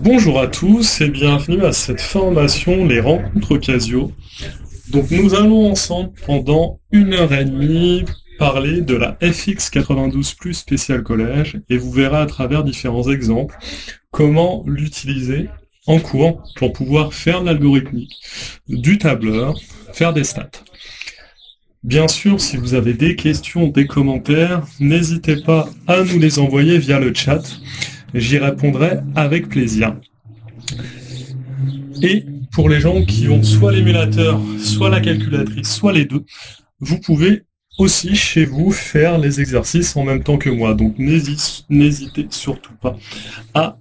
Bonjour à tous et bienvenue à cette formation Les Rencontres Casio. Donc nous allons ensemble pendant 1 heure et demie parler de la FX92+ spéciale collège et vous verrez à travers différents exemples comment l'utiliser en cours pour pouvoir faire de l'algorithmique, du tableur, faire des stats. Bien sûr, si vous avez des questions, des commentaires, n'hésitez pas à nous les envoyer via le chat. J'y répondrai avec plaisir. Et pour les gens qui ont soit l'émulateur, soit la calculatrice, soit les deux, vous pouvez aussi chez vous faire les exercices en même temps que moi. Donc n'hésitez surtout pas à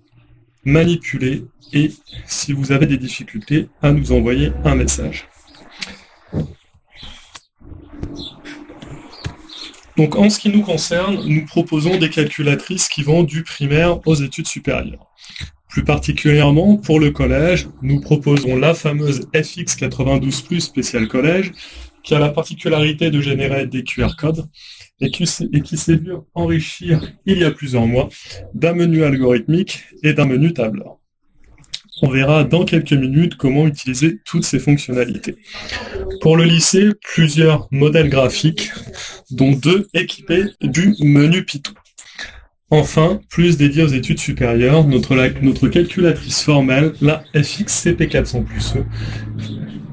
manipuler et si vous avez des difficultés, à nous envoyer un message. Donc en ce qui nous concerne, nous proposons des calculatrices qui vont du primaire aux études supérieures. Plus particulièrement pour le collège, nous proposons la fameuse FX92+ spéciale collège, qui a la particularité de générer des QR codes et qui s'est vu enrichir il y a plusieurs mois d'un menu algorithmique et d'un menu tableur. On verra dans quelques minutes comment utiliser toutes ces fonctionnalités. Pour le lycée, plusieurs modèles graphiques, dont 2 équipés du menu Python. Enfin, plus dédié aux études supérieures, notre calculatrice formelle, la FXCP400+E.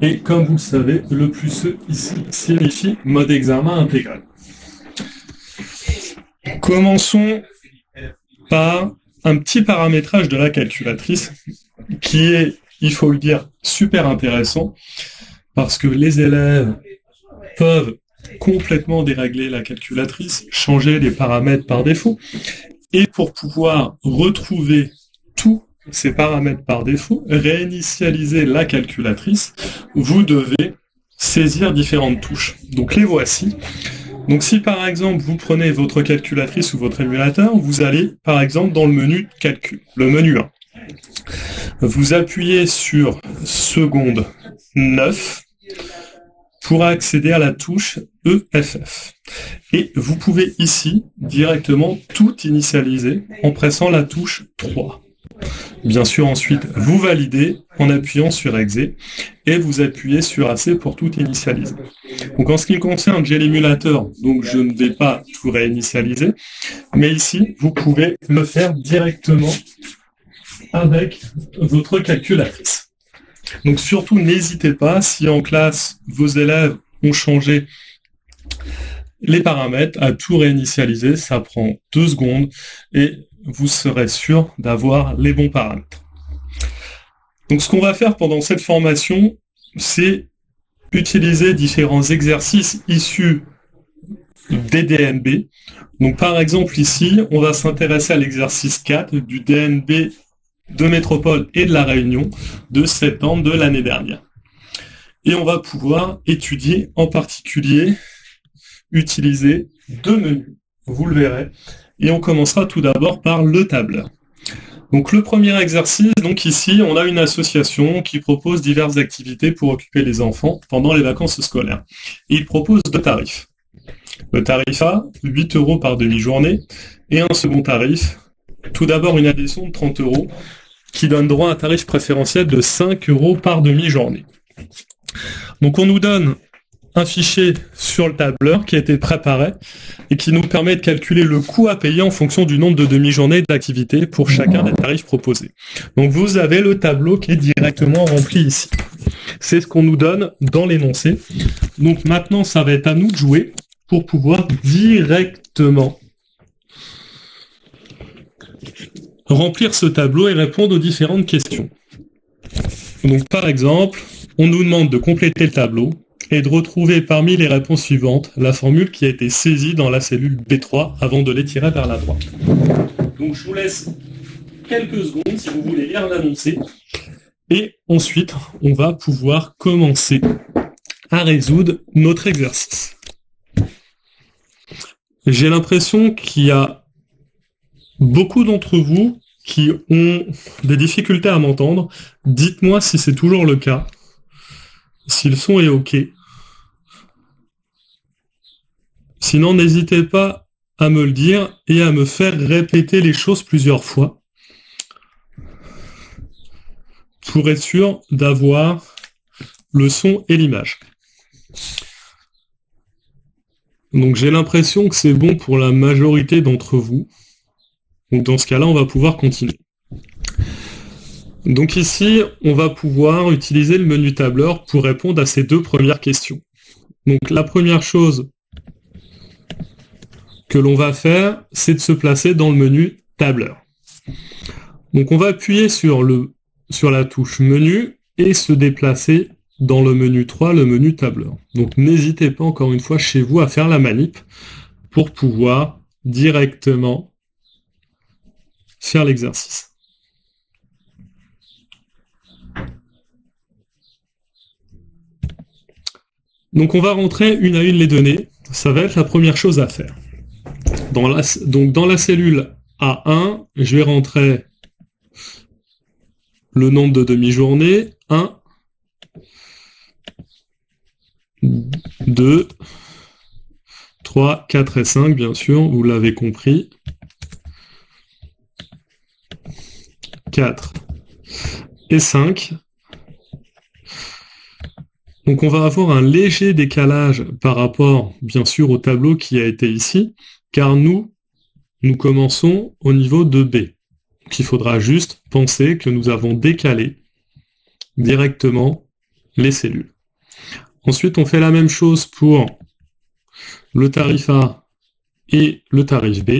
Et comme vous le savez, le +E ici signifie mode examen intégral. Commençons par un petit paramétrage de la calculatrice qui est, il faut le dire, super intéressant parce que les élèves peuvent complètement dérégler la calculatrice, changer les paramètres par défaut. Et pour pouvoir retrouver tous ces paramètres par défaut, réinitialiser la calculatrice, vous devez saisir différentes touches. Donc les voici. Donc si par exemple vous prenez votre calculatrice ou votre émulateur, vous allez par exemple dans le menu calcul, le menu 1. Vous appuyez sur seconde 9 pour accéder à la touche EFF. Et vous pouvez ici directement tout initialiser en pressant la touche 3. Bien sûr, ensuite, vous validez en appuyant sur Exe et vous appuyez sur AC pour tout initialiser. Donc en ce qui me concerne, j'ai l'émulateur, donc je ne vais pas tout réinitialiser, mais ici, vous pouvez le faire directement avec votre calculatrice. Donc surtout, n'hésitez pas, si en classe, vos élèves ont changé les paramètres, à tout réinitialiser, ça prend 2 secondes et vous serez sûr d'avoir les bons paramètres. Donc ce qu'on va faire pendant cette formation, c'est utiliser différents exercices issus des DNB. Donc par exemple ici, on va s'intéresser à l'exercice 4 du DNB de Métropole et de La Réunion de septembre de l'année dernière. Et on va pouvoir étudier en particulier, utiliser 2 menus, vous le verrez. Et on commencera tout d'abord par le tableur. Donc le premier exercice, donc ici, on a une association qui propose diverses activités pour occuper les enfants pendant les vacances scolaires. Et il propose 2 tarifs. Le tarif A, 8 € par demi-journée, et un second tarif, tout d'abord une adhésion de 30 € qui donne droit à un tarif préférentiel de 5 € par demi-journée. Donc on nous donne un fichier sur le tableur qui a été préparé et qui nous permet de calculer le coût à payer en fonction du nombre de demi-journées d'activité pour chacun des tarifs proposés. Donc vous avez le tableau qui est directement rempli ici. C'est ce qu'on nous donne dans l'énoncé. Donc maintenant, ça va être à nous de jouer pour pouvoir directement remplir ce tableau et répondre aux différentes questions. Donc par exemple, on nous demande de compléter le tableau et de retrouver parmi les réponses suivantes la formule qui a été saisie dans la cellule B3 avant de l'étirer vers la droite. Donc je vous laisse quelques secondes si vous voulez lire l'annoncé et ensuite on va pouvoir commencer à résoudre notre exercice. J'ai l'impression qu'il y a beaucoup d'entre vous qui ont des difficultés à m'entendre. Dites-moi si c'est toujours le cas, si le son est OK. Sinon, n'hésitez pas à me le dire et à me faire répéter les choses plusieurs fois. pour être sûr d'avoir le son et l'image. Donc j'ai l'impression que c'est bon pour la majorité d'entre vous. Donc dans ce cas-là, on va pouvoir continuer. Donc ici, on va pouvoir utiliser le menu tableur pour répondre à ces deux premières questions. Donc la première chose que l'on va faire, c'est de se placer dans le menu tableur. Donc on va appuyer sur la touche menu et se déplacer dans le menu 3, le menu tableur. Donc n'hésitez pas encore une fois chez vous à faire la manip pour pouvoir directement faire l'exercice. Donc on va rentrer une à une les données, ça va être la première chose à faire. Donc dans la cellule A1, je vais rentrer le nombre de demi-journées, 1, 2, 3, 4 et 5, bien sûr, vous l'avez compris. 4 et 5. Donc on va avoir un léger décalage par rapport, bien sûr, au tableau qui a été ici, car nous commençons au niveau de B. Donc il faudra juste penser que nous avons décalé directement les cellules. Ensuite, on fait la même chose pour le tarif A et le tarif B.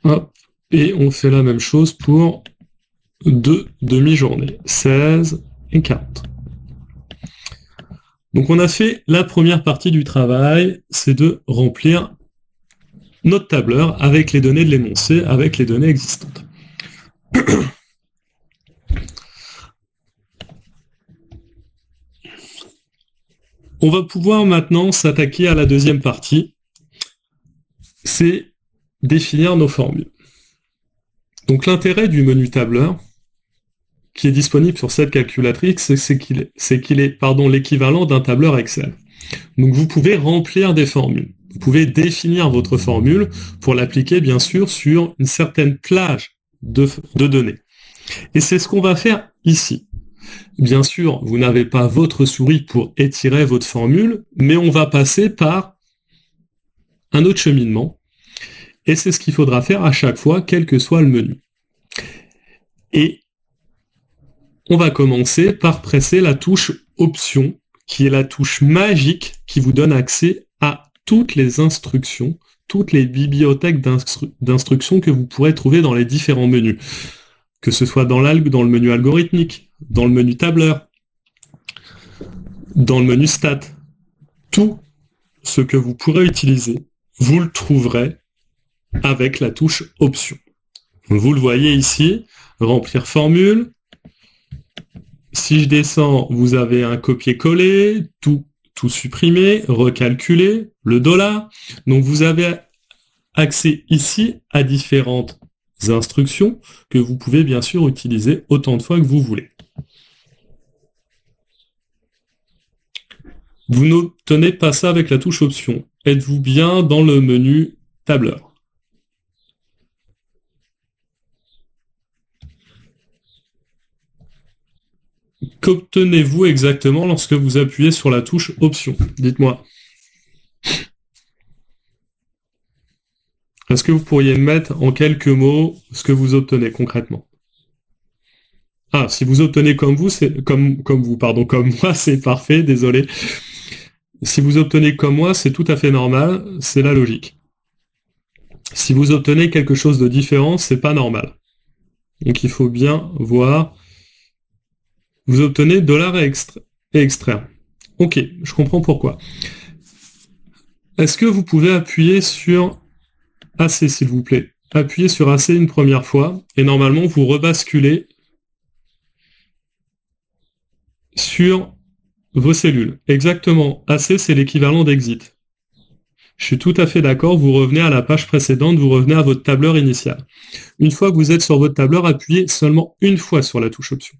Hop. Et on fait la même chose pour 2 demi-journées, 16 et 40. Donc on a fait la première partie du travail, c'est de remplir notre tableur avec les données de l'énoncé, avec les données existantes. On va pouvoir maintenant s'attaquer à la deuxième partie, c'est définir nos formules. Donc l'intérêt du menu tableur, qui est disponible sur cette calculatrice, c'est qu'il est l'équivalent d'un tableur Excel. Donc vous pouvez remplir des formules. Vous pouvez définir votre formule pour l'appliquer bien sûr sur une certaine plage de données. Et c'est ce qu'on va faire ici. Bien sûr, vous n'avez pas votre souris pour étirer votre formule, mais on va passer par un autre cheminement. Et c'est ce qu'il faudra faire à chaque fois, quel que soit le menu. Et on va commencer par presser la touche Option, qui est la touche magique qui vous donne accès à toutes les instructions, toutes les bibliothèques d'instructions que vous pourrez trouver dans les différents menus. Que ce soit dans le menu algorithmique, dans le menu tableur, dans le menu stat. Tout ce que vous pourrez utiliser, vous le trouverez avec la touche Option. Vous le voyez ici, remplir formule. Si je descends, vous avez un copier-coller, tout supprimer, recalculer, le dollar. Donc vous avez accès ici à différentes instructions que vous pouvez bien sûr utiliser autant de fois que vous voulez. Vous n'obtenez pas ça avec la touche Option. Êtes-vous bien dans le menu tableur? Qu'obtenez-vous exactement lorsque vous appuyez sur la touche Option? Dites-moi. Est-ce que vous pourriez mettre en quelques mots ce que vous obtenez concrètement? Ah, si vous obtenez comme moi, c'est parfait, désolé. Si vous obtenez comme moi, c'est tout à fait normal, c'est la logique. Si vous obtenez quelque chose de différent, c'est pas normal. Donc il faut bien voir. Vous obtenez $ et extraire. Ok, je comprends pourquoi. Est-ce que vous pouvez appuyer sur AC, s'il vous plaît? Appuyez sur AC une première fois, et normalement, vous rebasculez sur vos cellules. Exactement, AC, c'est l'équivalent d'exit. Je suis tout à fait d'accord, vous revenez à la page précédente, vous revenez à votre tableur initial. Une fois que vous êtes sur votre tableur, appuyez seulement une fois sur la touche Option.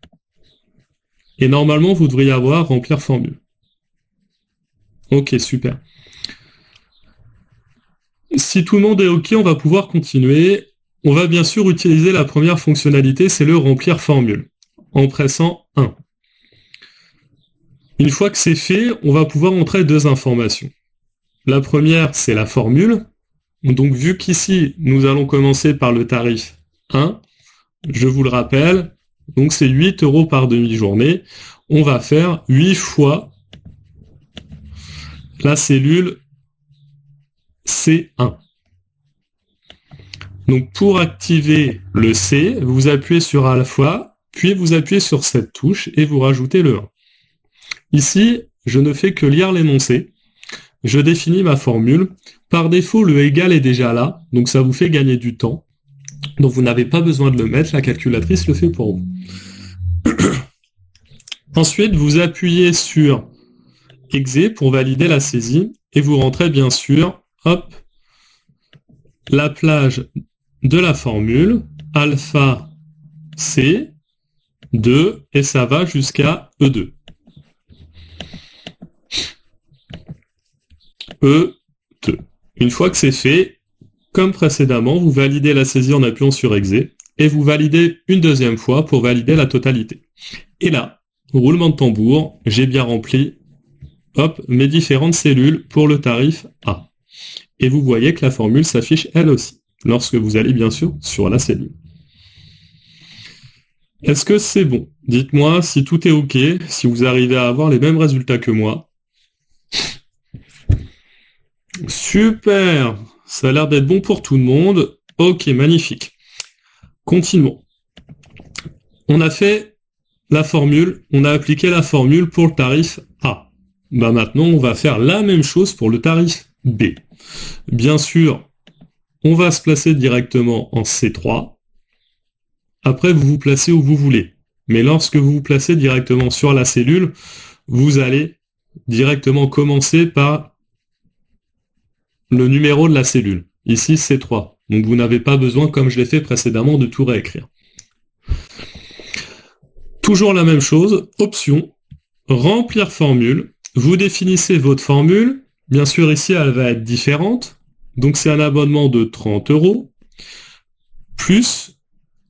Et normalement, vous devriez avoir remplir formule. Ok, super. Si tout le monde est ok, on va pouvoir continuer. on va bien sûr utiliser la première fonctionnalité, c'est le remplir formule, en pressant 1. Une fois que c'est fait, on va pouvoir entrer deux informations. La première, c'est la formule. Donc, vu qu'ici, nous allons commencer par le tarif 1, je vous le rappelle, donc c'est 8 € par demi-journée. On va faire 8 fois la cellule C1. Donc, pour activer le C, vous appuyez sur alpha, puis vous appuyez sur cette touche et vous rajoutez le 1. Ici, je ne fais que lire l'énoncé. Je définis ma formule. Par défaut, le égal est déjà là, donc ça vous fait gagner du temps. Donc vous n'avez pas besoin de le mettre, la calculatrice le fait pour vous. Ensuite, vous appuyez sur exe pour valider la saisie et vous rentrez bien sûr, hop, la plage de la formule, alpha C, 2, et ça va jusqu'à E2. E2. Une fois que c'est fait, comme précédemment, vous validez la saisie en appuyant sur exe et vous validez une deuxième fois pour valider la totalité. Et là, roulement de tambour, j'ai bien rempli hop, mes différentes cellules pour le tarif A. Et vous voyez que la formule s'affiche elle aussi, lorsque vous allez bien sûr sur la cellule. Est-ce que c'est bon? Dites-moi si tout est OK, si vous arrivez à avoir les mêmes résultats que moi. Super! Ça a l'air d'être bon pour tout le monde. Ok, magnifique. Continuons. On a fait la formule, on a appliqué la formule pour le tarif A. Bah maintenant, on va faire la même chose pour le tarif B. Bien sûr, on va se placer directement en C3. Après, vous vous placez où vous voulez. Mais lorsque vous vous placez directement sur la cellule, vous allez directement commencer par le numéro de la cellule. Ici, C3. Donc vous n'avez pas besoin, comme je l'ai fait précédemment, de tout réécrire. Toujours la même chose, option, remplir formule. Vous définissez votre formule. Bien sûr, ici, elle va être différente. Donc c'est un abonnement de 30 € plus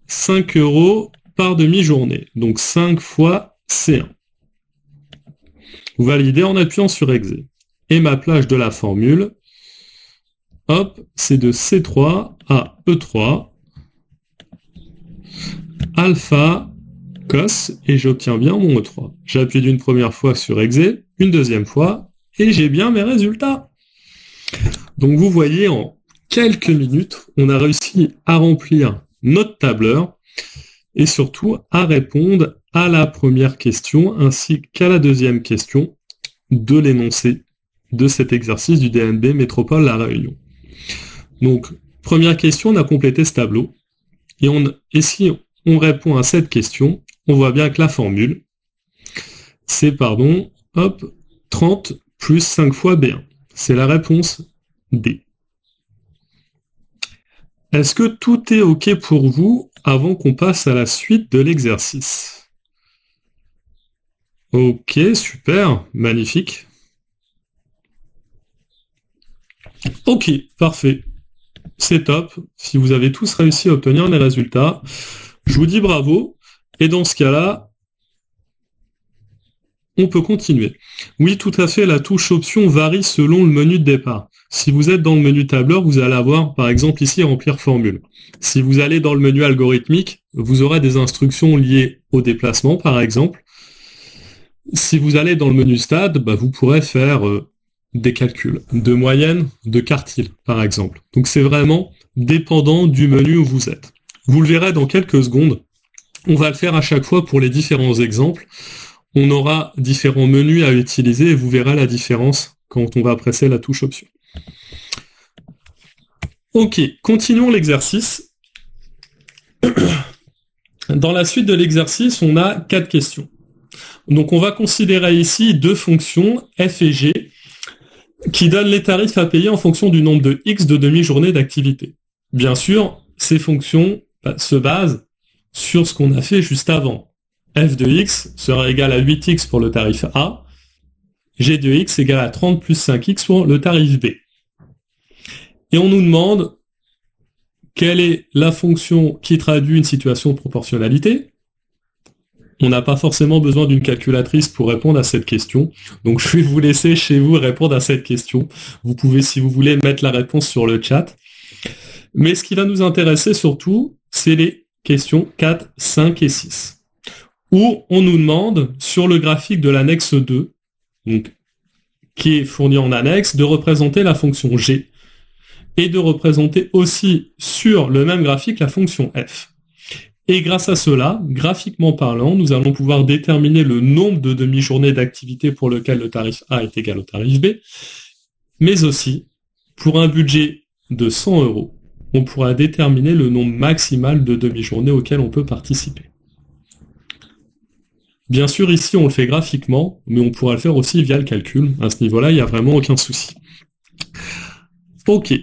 5 € par demi-journée. Donc 5 fois C1. Vous validez en appuyant sur exe. Et ma plage de la formule, hop, c'est de C3 à E3, alpha, cos, et j'obtiens bien mon E3. J'appuie d'une première fois sur exe, une deuxième fois, et j'ai bien mes résultats. Donc vous voyez, en quelques minutes, on a réussi à remplir notre tableur, et surtout à répondre à la première question, ainsi qu'à la deuxième question de l'énoncé de cet exercice du DNB Métropole La Réunion. Donc, première question, on a complété ce tableau. Et si on répond à cette question, on voit bien que la formule, c'est, hop, 30 plus 5 fois B1. C'est la réponse D. Est-ce que tout est OK pour vous avant qu'on passe à la suite de l'exercice? OK, super, magnifique. OK, parfait. C'est top. Si vous avez tous réussi à obtenir les résultats, je vous dis bravo. Et dans ce cas-là, on peut continuer. Oui, tout à fait, la touche option varie selon le menu de départ. Si vous êtes dans le menu tableur, vous allez avoir, par exemple, ici, remplir formule. Si vous allez dans le menu algorithmique, vous aurez des instructions liées au déplacement, par exemple. Si vous allez dans le menu stade, vous pourrez faire des calculs de moyenne, de quartile, par exemple. Donc c'est vraiment dépendant du menu où vous êtes. Vous le verrez dans quelques secondes. On va le faire à chaque fois pour les différents exemples. On aura différents menus à utiliser et vous verrez la différence quand on va presser la touche option. Ok, continuons l'exercice. Dans la suite de l'exercice, on a 4 questions. Donc on va considérer ici 2 fonctions, f et g, qui donnent les tarifs à payer en fonction du nombre de x de demi-journée d'activité. Bien sûr, ces fonctions se basent sur ce qu'on a fait juste avant. f de x sera égal à 8x pour le tarif A, g de x égale à 30 plus 5x pour le tarif B. Et on nous demande quelle est la fonction qui traduit une situation de proportionnalité? On n'a pas forcément besoin d'une calculatrice pour répondre à cette question. Donc je vais vous laisser chez vous répondre à cette question. Vous pouvez, si vous voulez, mettre la réponse sur le chat. Mais ce qui va nous intéresser surtout, c'est les questions 4, 5 et 6. Où on nous demande, sur le graphique de l'annexe 2, donc, qui est fourni en annexe, de représenter la fonction g et de représenter aussi sur le même graphique la fonction f. Et grâce à cela, graphiquement parlant, nous allons pouvoir déterminer le nombre de demi-journées d'activité pour lequel le tarif A est égal au tarif B, mais aussi, pour un budget de 100 €, on pourra déterminer le nombre maximal de demi-journées auxquelles on peut participer. Bien sûr, ici, on le fait graphiquement, mais on pourra le faire aussi via le calcul. À ce niveau-là, il n'y a vraiment aucun souci. Ok.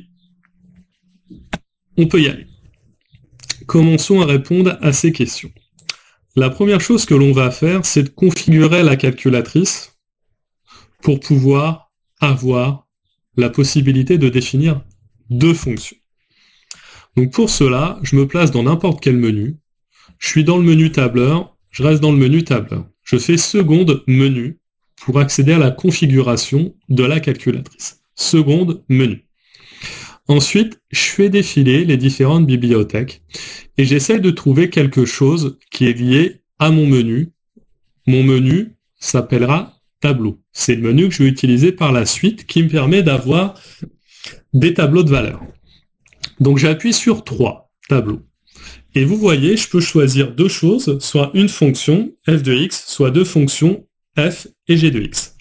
On peut y aller. Commençons à répondre à ces questions. La première chose que l'on va faire, c'est de configurer la calculatrice pour pouvoir avoir la possibilité de définir deux fonctions. Donc pour cela, je me place dans n'importe quel menu. Je suis dans le menu tableur, je reste dans le menu tableur. Je fais seconde menu pour accéder à la configuration de la calculatrice. Seconde menu. Ensuite, je fais défiler les différentes bibliothèques et j'essaie de trouver quelque chose qui est lié à mon menu. Mon menu s'appellera tableau. C'est le menu que je vais utiliser par la suite qui me permet d'avoir des tableaux de valeurs. Donc j'appuie sur 3 tableaux. Et vous voyez, je peux choisir deux choses, soit une fonction f de x, soit deux fonctions f et g de x.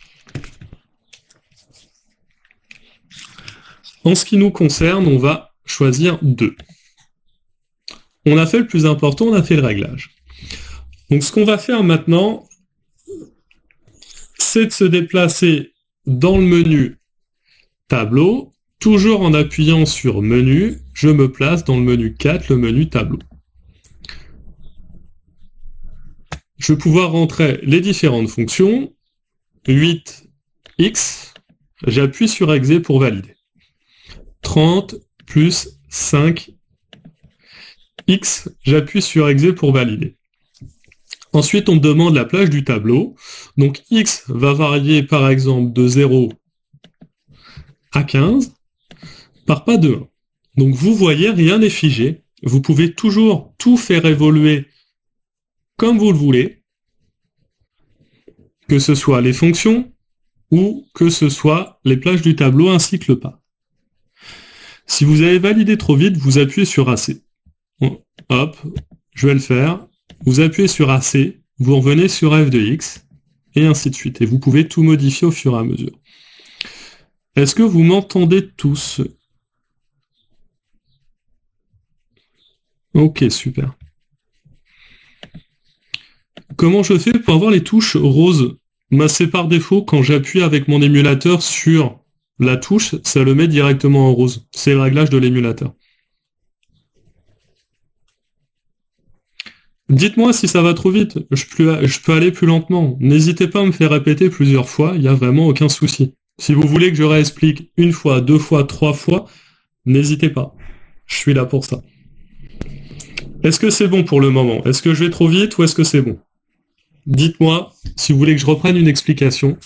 En ce qui nous concerne, on va choisir 2. On a fait le plus important, on a fait le réglage. Donc ce qu'on va faire maintenant, c'est de se déplacer dans le menu tableau, toujours en appuyant sur menu, je me place dans le menu 4, le menu tableau. Je vais pouvoir rentrer les différentes fonctions. 8x, j'appuie sur exe pour valider. 30 plus 5x, j'appuie sur exe pour valider. Ensuite, on me demande la plage du tableau. Donc x va varier par exemple de 0 à 15 par pas de 1. Donc vous voyez, rien n'est figé. Vous pouvez toujours tout faire évoluer comme vous le voulez, que ce soit les fonctions ou que ce soit les plages du tableau ainsi que le pas. Si vous avez validé trop vite, vous appuyez sur AC. Hop, je vais le faire. Vous appuyez sur AC, vous revenez sur f de x, et ainsi de suite. Et vous pouvez tout modifier au fur et à mesure. Est-ce que vous m'entendez tous? Ok, super. Comment je fais pour avoir les touches roses? C'est par défaut, quand j'appuie avec mon émulateur sur la touche, ça le met directement en rose. C'est le réglage de l'émulateur. Dites-moi si ça va trop vite, je peux aller plus lentement. N'hésitez pas à me faire répéter plusieurs fois, il n'y a vraiment aucun souci. Si vous voulez que je réexplique une fois, 2 fois, 3 fois, n'hésitez pas. Je suis là pour ça. Est-ce que c'est bon pour le moment? Est-ce que je vais trop vite ou est-ce que c'est bon? Dites-moi si vous voulez que je reprenne une explication.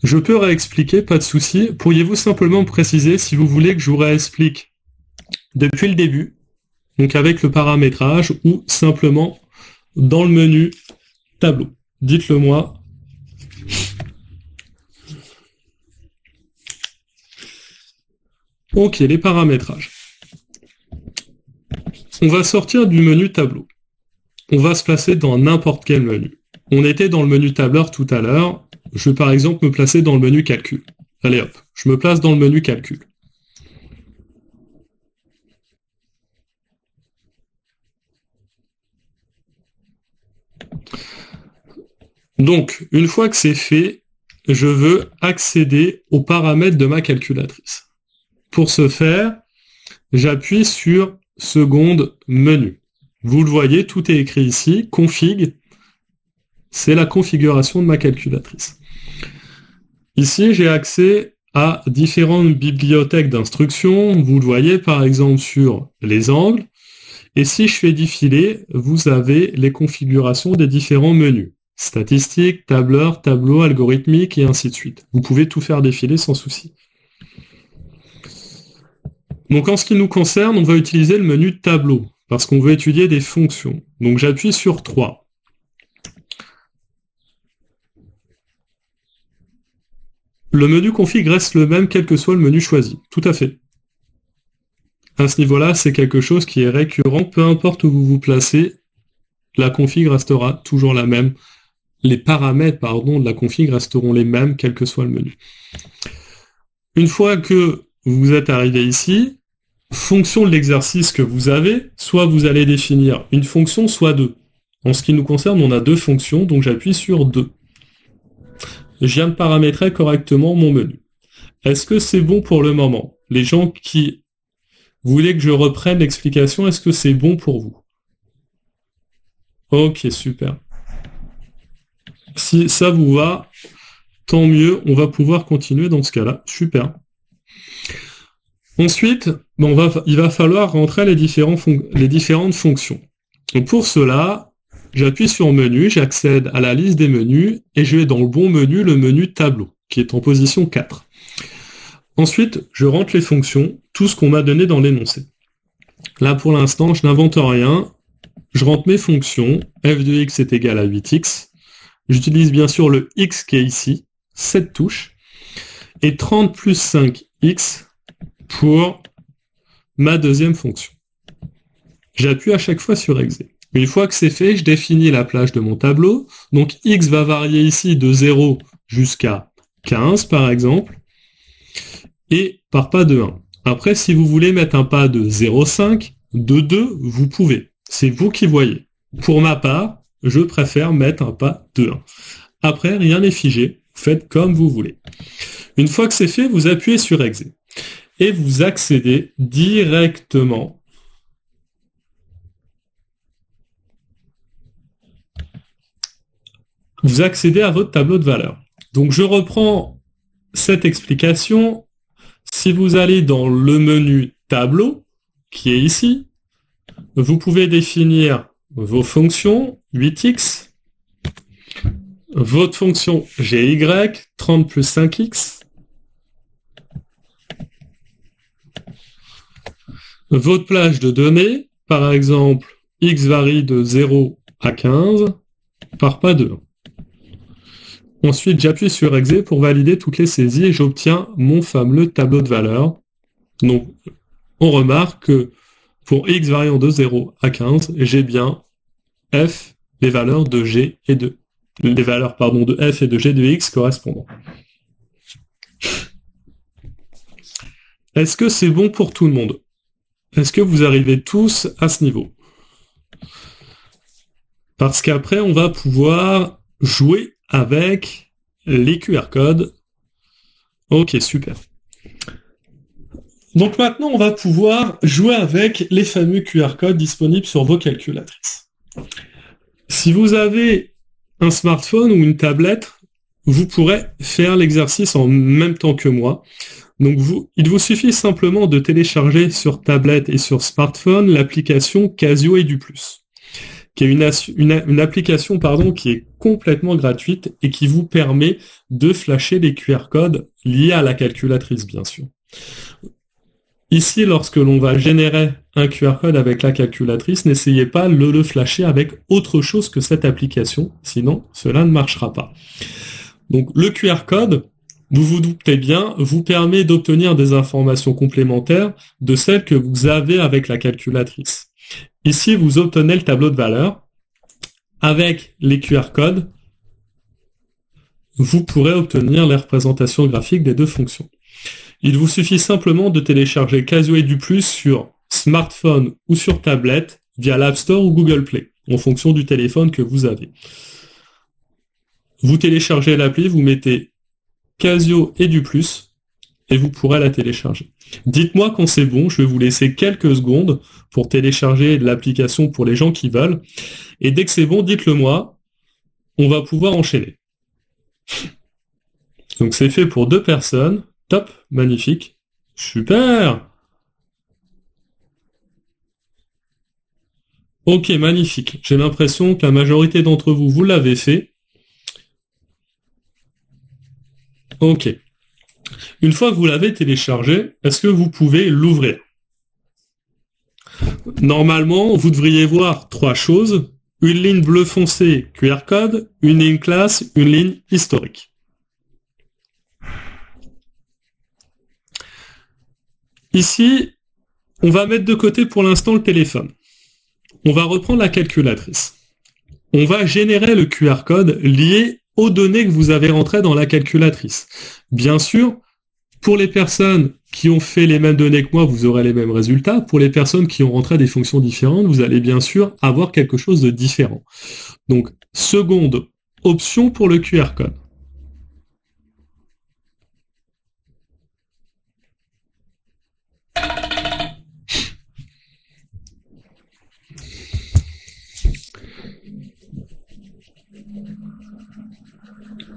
Je peux réexpliquer, pas de souci. Pourriez-vous simplement me préciser si vous voulez que je vous réexplique depuis le début, donc avec le paramétrage, ou simplement dans le menu tableau? Dites-le moi. Ok, les paramétrages. On va sortir du menu tableau. On va se placer dans n'importe quel menu. On était dans le menu tableur tout à l'heure. Je vais par exemple me placer dans le menu calcul. Allez hop, je me place dans le menu calcul. Donc, une fois que c'est fait, je veux accéder aux paramètres de ma calculatrice. Pour ce faire, j'appuie sur seconde menu. Vous le voyez, tout est écrit ici, config, c'est la configuration de ma calculatrice. Ici, j'ai accès à différentes bibliothèques d'instructions. Vous le voyez par exemple sur les angles. Et si je fais défiler, vous avez les configurations des différents menus. Statistiques, tableur, tableau, algorithmique et ainsi de suite. Vous pouvez tout faire défiler sans souci. Donc en ce qui nous concerne, on va utiliser le menu tableau parce qu'on veut étudier des fonctions. Donc j'appuie sur 3. Le menu config reste le même quel que soit le menu choisi. Tout à fait. À ce niveau-là, c'est quelque chose qui est récurrent. Peu importe où vous vous placez, la config restera toujours la même. Les paramètres, de la config resteront les mêmes, quel que soit le menu. Une fois que vous êtes arrivé ici, fonction de l'exercice que vous avez, soit vous allez définir une fonction, soit deux. En ce qui nous concerne, on a deux fonctions, donc j'appuie sur 2. Je viens de paramétrer correctement mon menu. Est-ce que c'est bon pour le moment? Les gens qui voulaient que je reprenne l'explication, est-ce que c'est bon pour vous? Ok, super. Si ça vous va, tant mieux, on va pouvoir continuer dans ce cas-là. Super. Ensuite, il va falloir rentrer les différentes fonctions. Donc pour cela, j'appuie sur menu, j'accède à la liste des menus et je vais dans le bon menu, le menu tableau, qui est en position 4. Ensuite, je rentre les fonctions, tout ce qu'on m'a donné dans l'énoncé. Là, pour l'instant, je n'invente rien. Je rentre mes fonctions, f de x est égal à 8x. J'utilise bien sûr le x qui est ici, cette touche, et 30 plus 5x pour ma deuxième fonction. J'appuie à chaque fois sur exe. Une fois que c'est fait, je définis la plage de mon tableau. Donc x va varier ici de 0 jusqu'à 15 par exemple, et par pas de 1. Après, si vous voulez mettre un pas de 0,5, de 2, vous pouvez. C'est vous qui voyez. Pour ma part, je préfère mettre un pas de 1. Après, rien n'est figé. Faites comme vous voulez. Une fois que c'est fait, vous appuyez sur exe. Et vous accédez directement à votre tableau de valeur. Donc je reprends cette explication. Si vous allez dans le menu tableau, qui est ici, vous pouvez définir vos fonctions, 8x, votre fonction gy, 30 plus 5x, votre plage de données, par exemple, x varie de 0 à 15, par pas de 1. Ensuite, j'appuie sur exe pour valider toutes les saisies et j'obtiens mon fameux tableau de valeur. Donc, on remarque que pour x variant de 0 à 15, j'ai bien f, les valeurs de g et de les valeurs de f et de g de x correspondant. Est-ce que c'est bon pour tout le monde? Est-ce que vous arrivez tous à ce niveau? Parce qu'après, on va pouvoir jouer avec les QR codes. Ok, super. Donc maintenant, on va pouvoir jouer avec les fameux QR codes disponibles sur vos calculatrices. Si vous avez un smartphone ou une tablette, vous pourrez faire l'exercice en même temps que moi. Donc il vous suffit simplement de télécharger sur tablette et sur smartphone l'application Casio et du Plus, qui est une application qui est complètement gratuite et qui vous permet de flasher les QR codes liés à la calculatrice, bien sûr. Ici, lorsque l'on va générer un QR code avec la calculatrice, n'essayez pas de le flasher avec autre chose que cette application, sinon cela ne marchera pas. Donc le QR code, vous vous doutez bien, vous permet d'obtenir des informations complémentaires de celles que vous avez avec la calculatrice. Ici, vous obtenez le tableau de valeur. Avec les QR codes, vous pourrez obtenir les représentations graphiques des deux fonctions. Il vous suffit simplement de télécharger Casio et du Plus sur smartphone ou sur tablette via l'App Store ou Google Play, en fonction du téléphone que vous avez. Vous téléchargez l'appli, vous mettez Casio et du Plus, et vous pourrez la télécharger. Dites-moi quand c'est bon, je vais vous laisser quelques secondes pour télécharger l'application pour les gens qui veulent. Et dès que c'est bon, dites-le moi, on va pouvoir enchaîner. Donc c'est fait pour 2 personnes. Top, magnifique. Super. Ok, magnifique. J'ai l'impression que la majorité d'entre vous, vous l'avez fait. Ok. Une fois que vous l'avez téléchargé, est-ce que vous pouvez l'ouvrir? Normalement, vous devriez voir 3 choses. Une ligne bleu foncé QR code, une ligne classe, une ligne historique. Ici, on va mettre de côté pour l'instant le téléphone. On va reprendre la calculatrice. On va générer le QR code lié aux données que vous avez rentrées dans la calculatrice. Bien sûr, pour les personnes qui ont fait les mêmes données que moi, vous aurez les mêmes résultats. Pour les personnes qui ont rentré des fonctions différentes, vous allez bien sûr avoir quelque chose de différent. Donc, seconde option pour le QR code.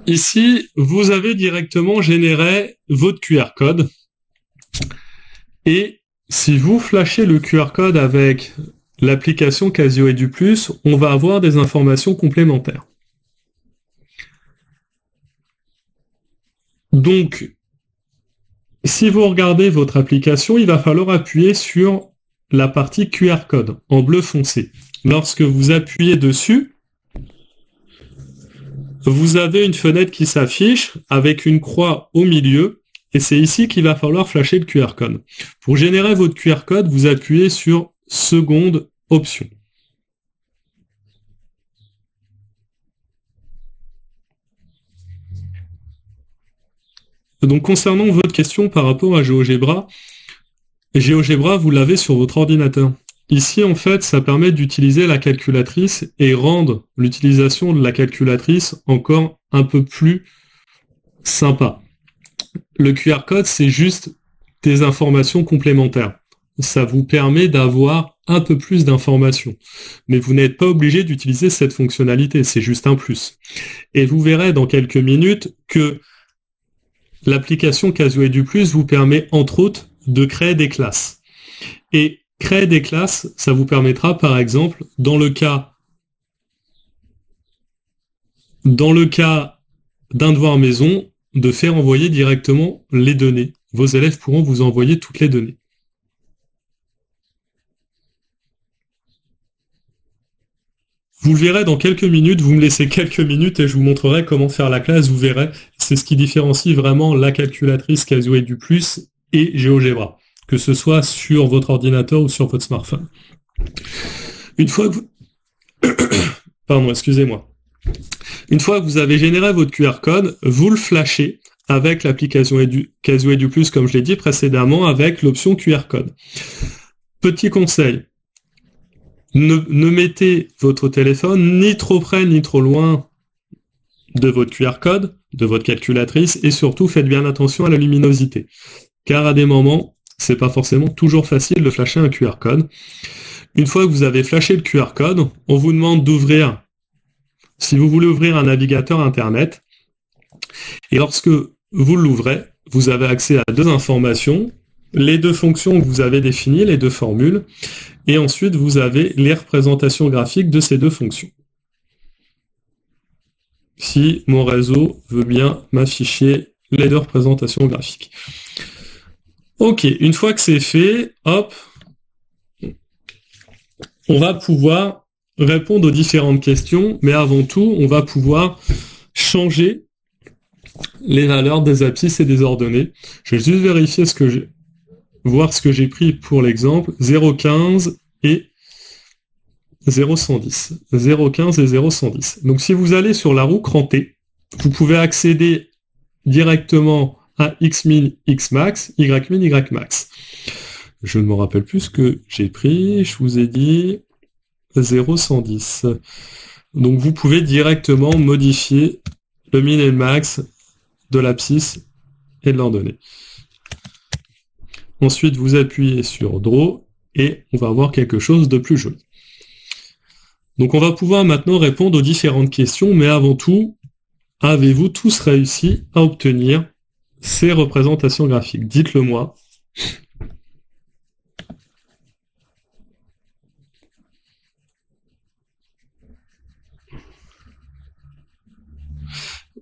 Ici, vous avez directement généré votre QR code. Et si vous flashez le QR code avec l'application Casio Edu+, on va avoir des informations complémentaires. Donc, si vous regardez votre application, il va falloir appuyer sur la partie QR code en bleu foncé. Lorsque vous appuyez dessus, vous avez une fenêtre qui s'affiche avec une croix au milieu et c'est ici qu'il va falloir flasher le QR code. Pour générer votre QR code, vous appuyez sur seconde option. Donc concernant votre question par rapport à GeoGebra, GeoGebra, vous l'avez sur votre ordinateur. Ici, en fait, ça permet d'utiliser la calculatrice et rendre l'utilisation de la calculatrice encore un peu plus sympa. Le QR code, c'est juste des informations complémentaires. Ça vous permet d'avoir un peu plus d'informations. Mais vous n'êtes pas obligé d'utiliser cette fonctionnalité, c'est juste un plus. Et vous verrez dans quelques minutes que l'application Casio Edu+ vous permet, entre autres, de créer des classes. Et créer des classes, ça vous permettra, par exemple, dans le cas d'un devoir maison, de faire envoyer directement les données. Vos élèves pourront vous envoyer toutes les données. Vous le verrez dans quelques minutes, vous me laissez quelques minutes et je vous montrerai comment faire la classe, vous verrez. C'est ce qui différencie vraiment la calculatrice Casio Edu+ et GeoGebra, que ce soit sur votre ordinateur ou sur votre smartphone. Une fois que vous... Pardon, excusez-moi. Une fois que vous avez généré votre QR code, vous le flashez avec l'application Casio Edu+, comme je l'ai dit précédemment, avec l'option QR code. Petit conseil, ne mettez votre téléphone ni trop près ni trop loin de votre QR code, de votre calculatrice, et surtout faites bien attention à la luminosité. Car à des moments, c'est pas forcément toujours facile de flasher un QR code. Une fois que vous avez flashé le QR code, on vous demande d'ouvrir, si vous voulez ouvrir un navigateur Internet, et lorsque vous l'ouvrez, vous avez accès à 2 informations, les 2 fonctions que vous avez définies, les 2 formules, et ensuite vous avez les représentations graphiques de ces 2 fonctions. Si mon réseau veut bien m'afficher les 2 représentations graphiques. Ok, une fois que c'est fait, hop, on va pouvoir répondre aux différentes questions, mais avant tout, on va pouvoir changer les valeurs des abscisses et des ordonnées. Je vais juste vérifier voir ce que j'ai pris pour l'exemple, 0,15 et 0,110. 0,15 et 0,110. Donc si vous allez sur la roue crantée, vous pouvez accéder directement à Xmin, Xmax, Ymin, Ymax. Je ne me rappelle plus ce que j'ai pris, je vous ai dit 0,110. Donc vous pouvez directement modifier le min et le max de l'abscisse et de l'ordonnée. Ensuite, vous appuyez sur Draw et on va avoir quelque chose de plus joli. Donc on va pouvoir maintenant répondre aux différentes questions, mais avant tout, avez-vous tous réussi à obtenir ces représentations graphiques? Dites-le moi.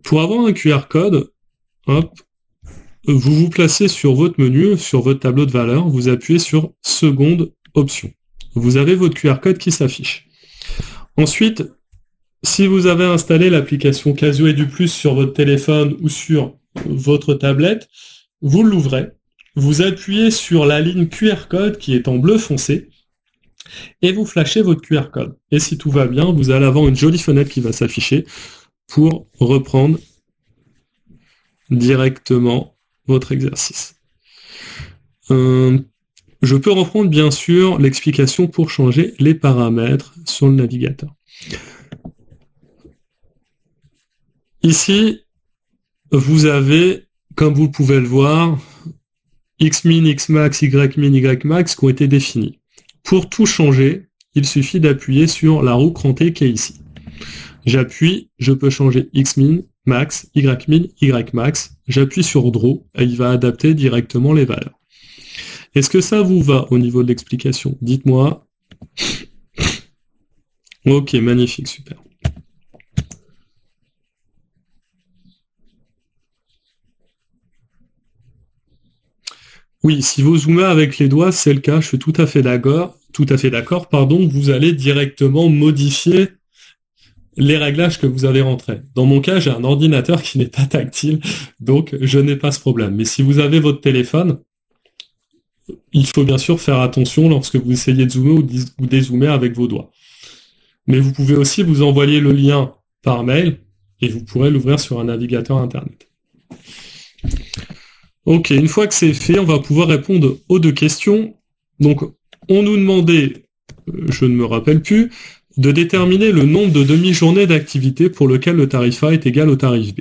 Pour avoir un QR code, hop, vous vous placez sur votre menu, sur votre tableau de valeur, vous appuyez sur seconde option. Vous avez votre QR code qui s'affiche. Ensuite, si vous avez installé l'application Casio Edu+ sur votre téléphone ou sur votre tablette, vous l'ouvrez, vous appuyez sur la ligne QR code qui est en bleu foncé et vous flashez votre QR code. Et si tout va bien, vous allez avoir une jolie fenêtre qui va s'afficher pour reprendre directement votre exercice. Je peux reprendre bien sûr l'explication pour changer les paramètres sur le navigateur. Ici, vous avez, comme vous pouvez le voir, Xmin, Xmax, Ymin, Ymax qui ont été définis. Pour tout changer, il suffit d'appuyer sur la roue crantée qui est ici. J'appuie, je peux changer Xmin, Max, Ymin, Ymax. J'appuie sur Draw et il va adapter directement les valeurs. Est-ce que ça vous va au niveau de l'explication? Dites-moi. Ok, magnifique, super. Oui, si vous zoomez avec les doigts, c'est le cas, je suis tout à fait d'accord, vous allez directement modifier les réglages que vous avez rentrés. Dans mon cas, j'ai un ordinateur qui n'est pas tactile, donc je n'ai pas ce problème. Mais si vous avez votre téléphone, il faut bien sûr faire attention lorsque vous essayez de zoomer ou dézoomer avec vos doigts. Mais vous pouvez aussi vous envoyer le lien par mail et vous pourrez l'ouvrir sur un navigateur internet. Ok, une fois que c'est fait, on va pouvoir répondre aux deux questions. Donc, on nous demandait, je ne me rappelle plus, de déterminer le nombre de demi-journées d'activité pour lequel le tarif A est égal au tarif B.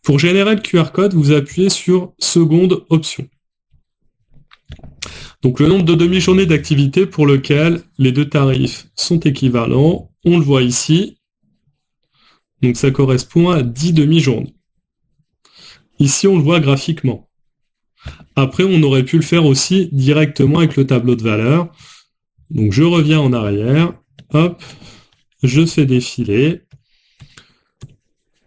Pour générer le QR code, vous appuyez sur seconde option. Donc le nombre de demi-journées d'activité pour lequel les deux tarifs sont équivalents, on le voit ici. Donc ça correspond à 10 demi-journées. Ici, on le voit graphiquement. Après, on aurait pu le faire aussi directement avec le tableau de valeur. Donc je reviens en arrière, hop, je fais défiler.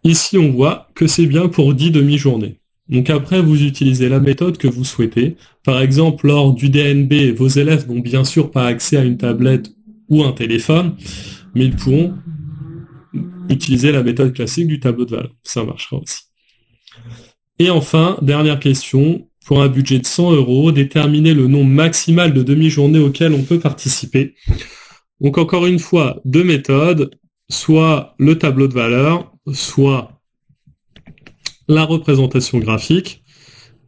Ici, on voit que c'est bien pour 10 demi-journées. Donc après, vous utilisez la méthode que vous souhaitez. Par exemple, lors du DNB, vos élèves n'ont bien sûr pas accès à une tablette ou un téléphone, mais ils pourront utiliser la méthode classique du tableau de valeur. Ça marchera aussi. Et enfin, dernière question, pour un budget de 100 €, déterminer le nombre maximal de demi-journées auxquelles on peut participer. Donc encore une fois, deux méthodes, soit le tableau de valeur, soit la représentation graphique.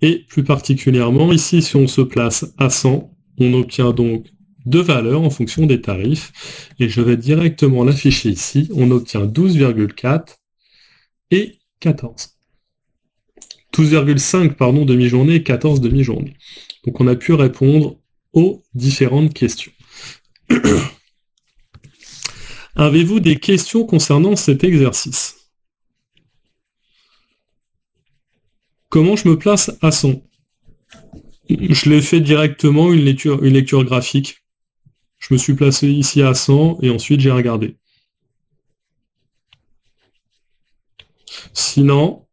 Et plus particulièrement, ici, si on se place à 100, on obtient donc deux valeurs en fonction des tarifs. Et je vais directement l'afficher ici. On obtient 12,4 et 14. 12,5 demi-journées et 14 demi-journées. Donc on a pu répondre aux différentes questions. Avez-vous des questions concernant cet exercice? Comment je me place à 100? Je l'ai fait directement une lecture graphique. Je me suis placé ici à 100 et ensuite j'ai regardé. Sinon,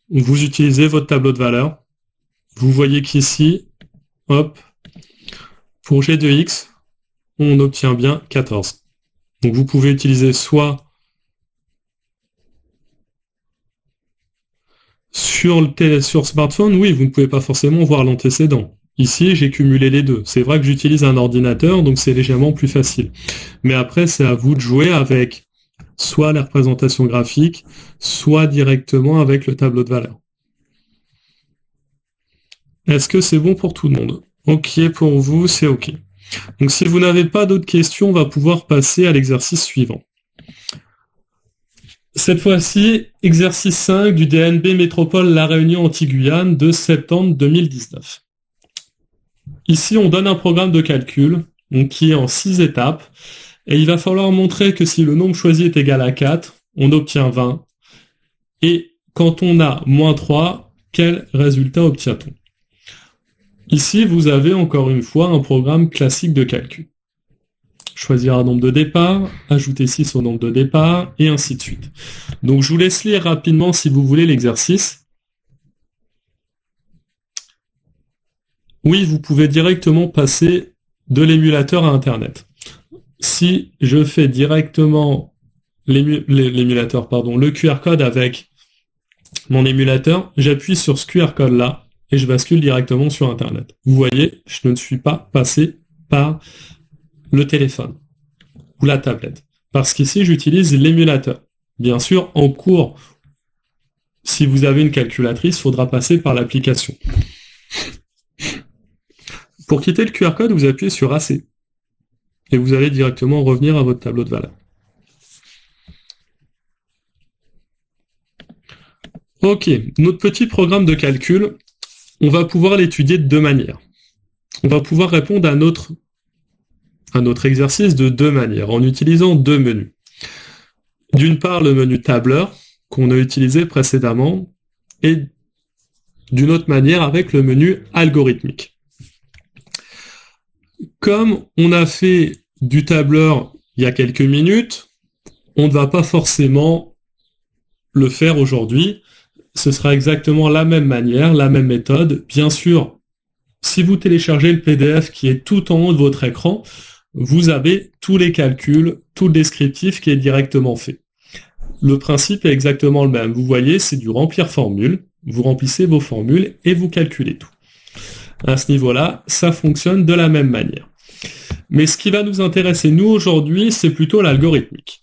vous utilisez votre tableau de valeur. Vous voyez qu'ici, hop, pour G de X, on obtient bien 14. Donc vous pouvez utiliser soit sur smartphone, oui, vous ne pouvez pas forcément voir l'antécédent. Ici, j'ai cumulé les deux. C'est vrai que j'utilise un ordinateur, donc c'est légèrement plus facile. Mais après, c'est à vous de jouer avec soit la représentation graphique, soit directement avec le tableau de valeur. Est-ce que c'est bon pour tout le monde? Ok pour vous, c'est ok. Donc si vous n'avez pas d'autres questions, on va pouvoir passer à l'exercice suivant. Cette fois-ci, exercice 5 du DNB Métropole La Réunion Antilles-Guyane de septembre 2019. Ici, on donne un programme de calcul donc, qui est en 6 étapes Et il va falloir montrer que si le nombre choisi est égal à 4, on obtient 20. Et quand on a moins 3, quel résultat obtient-on? Ici, vous avez encore une fois un programme classique de calcul. Choisir un nombre de départ, ajouter 6 au nombre de départ, et ainsi de suite. Donc je vous laisse lire rapidement si vous voulez l'exercice. Oui, vous pouvez directement passer de l'émulateur à Internet. Si je fais directement le QR code avec mon émulateur, j'appuie sur ce QR code là et je bascule directement sur Internet. Vous voyez, je ne suis pas passé par le téléphone ou la tablette, parce qu'ici j'utilise l'émulateur. Bien sûr, en cours, si vous avez une calculatrice, il faudra passer par l'application. Pour quitter le QR code, vous appuyez sur AC et vous allez directement revenir à votre tableau de valeurs. Ok, notre petit programme de calcul, on va pouvoir l'étudier de deux manières. On va pouvoir répondre à notre exercice de deux manières, en utilisant deux menus. D'une part, le menu tableur, qu'on a utilisé précédemment, et d'une autre manière avec le menu algorithmique. Comme on a fait du tableur il y a quelques minutes, on ne va pas forcément le faire aujourd'hui. Ce sera exactement la même manière, la même méthode. Bien sûr, si vous téléchargez le PDF qui est tout en haut de votre écran, vous avez tous les calculs, tout le descriptif qui est directement fait. Le principe est exactement le même. Vous voyez, c'est du remplir formule. Vous remplissez vos formules et vous calculez tout. À ce niveau-là, ça fonctionne de la même manière. Mais ce qui va nous intéresser, nous, aujourd'hui, c'est plutôt l'algorithmique.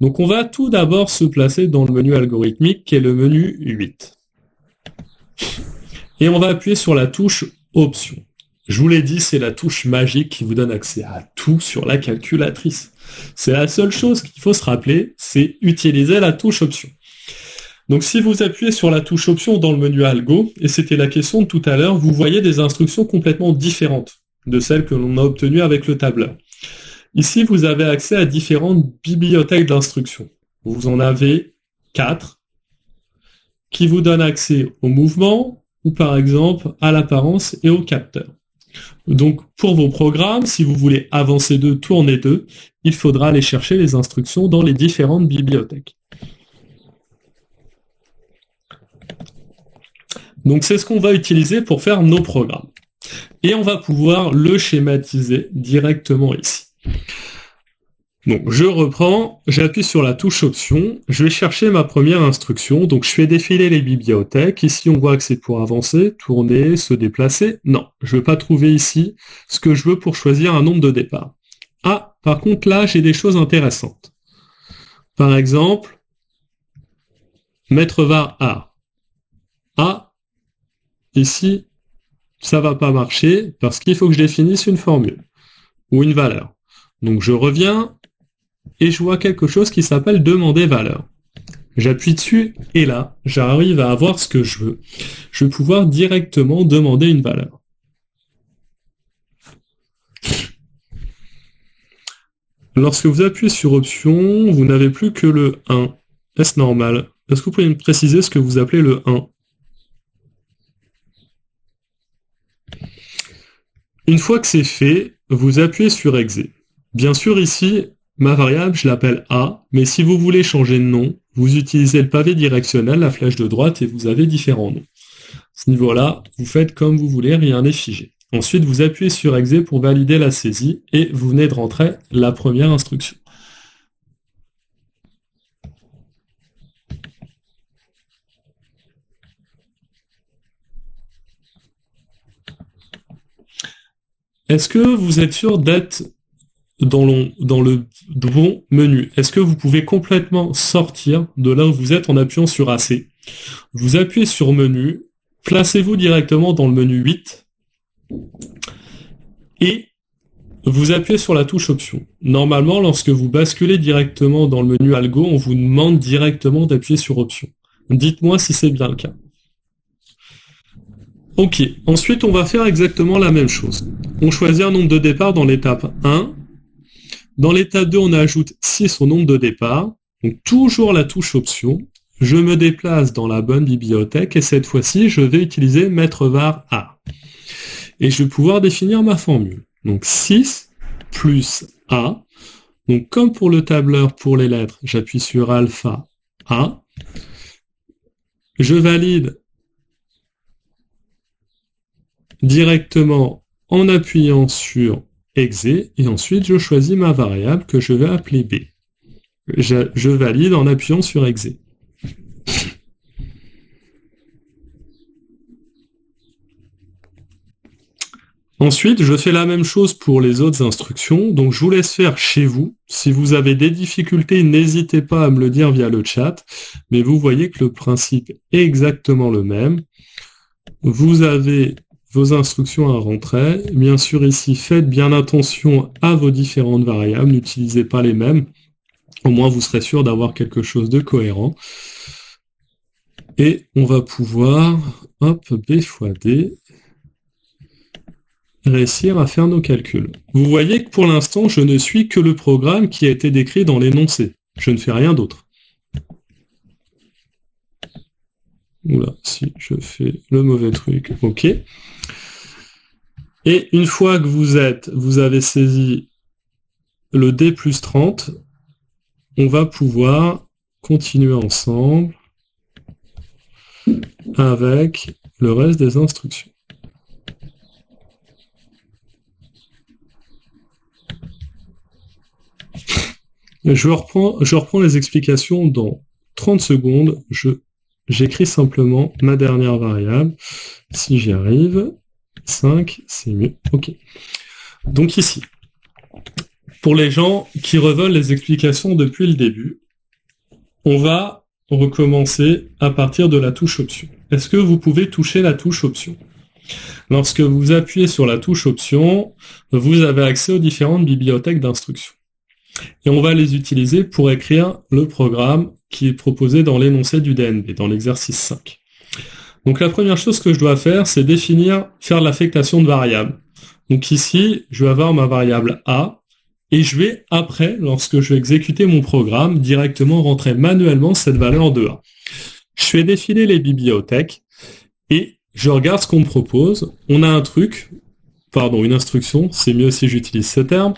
Donc on va tout d'abord se placer dans le menu algorithmique, qui est le menu 8. Et on va appuyer sur la touche Options. Je vous l'ai dit, c'est la touche magique qui vous donne accès à tout sur la calculatrice. C'est la seule chose qu'il faut se rappeler, c'est utiliser la touche Options. Donc si vous appuyez sur la touche Options dans le menu Algo, et c'était la question de tout à l'heure, vous voyez des instructions complètement différentes de celles que l'on a obtenues avec le tableur. Ici, vous avez accès à différentes bibliothèques d'instructions. Vous en avez 4 qui vous donnent accès au mouvement ou par exemple à l'apparence et au capteur. Donc pour vos programmes, si vous voulez avancer 2, tourner 2, il faudra aller chercher les instructions dans les différentes bibliothèques. Donc c'est ce qu'on va utiliser pour faire nos programmes. Et on va pouvoir le schématiser directement ici. Donc je reprends, j'appuie sur la touche Options, je vais chercher ma première instruction, donc je fais défiler les bibliothèques, ici on voit que c'est pour avancer, tourner, se déplacer. Non, je ne vais pas trouver ici ce que je veux pour choisir un nombre de départ. Ah, par contre là j'ai des choses intéressantes. Par exemple, mettre var A. A, ici, ça va pas marcher parce qu'il faut que je définisse une formule ou une valeur. Donc je reviens et je vois quelque chose qui s'appelle demander valeur. J'appuie dessus et là, j'arrive à avoir ce que je veux. Je vais pouvoir directement demander une valeur. Lorsque vous appuyez sur Options, vous n'avez plus que le 1. Est-ce normal? Est-ce que vous pouvez me préciser ce que vous appelez le 1? Une fois que c'est fait, vous appuyez sur Exé. Bien sûr, ici, ma variable, je l'appelle A, mais si vous voulez changer de nom, vous utilisez le pavé directionnel, la flèche de droite, et vous avez différents noms. À ce niveau-là, vous faites comme vous voulez, rien n'est figé. Ensuite, vous appuyez sur Exé pour valider la saisie, et vous venez de rentrer la première instruction. Est-ce que vous êtes sûr d'être dans le bon menu? Est-ce que vous pouvez complètement sortir de là où vous êtes en appuyant sur AC? Vous appuyez sur Menu, placez-vous directement dans le menu 8 et vous appuyez sur la touche Options. Normalement, lorsque vous basculez directement dans le menu Algo, on vous demande directement d'appuyer sur Options. Dites-moi si c'est bien le cas. Ok, ensuite on va faire exactement la même chose. On choisit un nombre de départ dans l'étape 1. Dans l'étape 2, on ajoute 6 au nombre de départ. Donc toujours la touche option. Je me déplace dans la bonne bibliothèque et cette fois-ci, je vais utiliser mettre var A. Et je vais pouvoir définir ma formule. Donc 6 plus A. Donc comme pour le tableur, pour les lettres, j'appuie sur alpha A. Je valide directement en appuyant sur exe et ensuite je choisis ma variable que je vais appeler B. Je valide en appuyant sur exe. Ensuite, je fais la même chose pour les autres instructions, donc je vous laisse faire chez vous. Si vous avez des difficultés, n'hésitez pas à me le dire via le chat, mais vous voyez que le principe est exactement le même. Vous avez vos instructions à rentrer. Bien sûr, ici, faites bien attention à vos différentes variables, n'utilisez pas les mêmes. Au moins, vous serez sûr d'avoir quelque chose de cohérent. Et on va pouvoir, hop, B fois D, réussir à faire nos calculs. Vous voyez que pour l'instant, je ne suis que le programme qui a été décrit dans l'énoncé. Je ne fais rien d'autre. Oula, si je fais le mauvais truc, ok. Et une fois que vous avez saisi le D plus 30, on va pouvoir continuer ensemble avec le reste des instructions. Je reprends les explications dans 30 secondes. J'écris simplement ma dernière variable. Si j'y arrive, 5, c'est mieux. Ok. Donc ici, pour les gens qui reveulent les explications depuis le début, on va recommencer à partir de la touche option. Est-ce que vous pouvez toucher la touche option? Lorsque vous appuyez sur la touche option, vous avez accès aux différentes bibliothèques d'instructions. Et on va les utiliser pour écrire le programme qui est proposé dans l'énoncé du DNB, dans l'exercice 5. Donc la première chose que je dois faire, c'est faire l'affectation de variables. Donc ici, je vais avoir ma variable A, et je vais, après, lorsque je vais exécuter mon programme, directement rentrer manuellement cette valeur de A. Je fais défiler les bibliothèques, et je regarde ce qu'on me propose. On a une instruction, c'est mieux si j'utilise ce terme,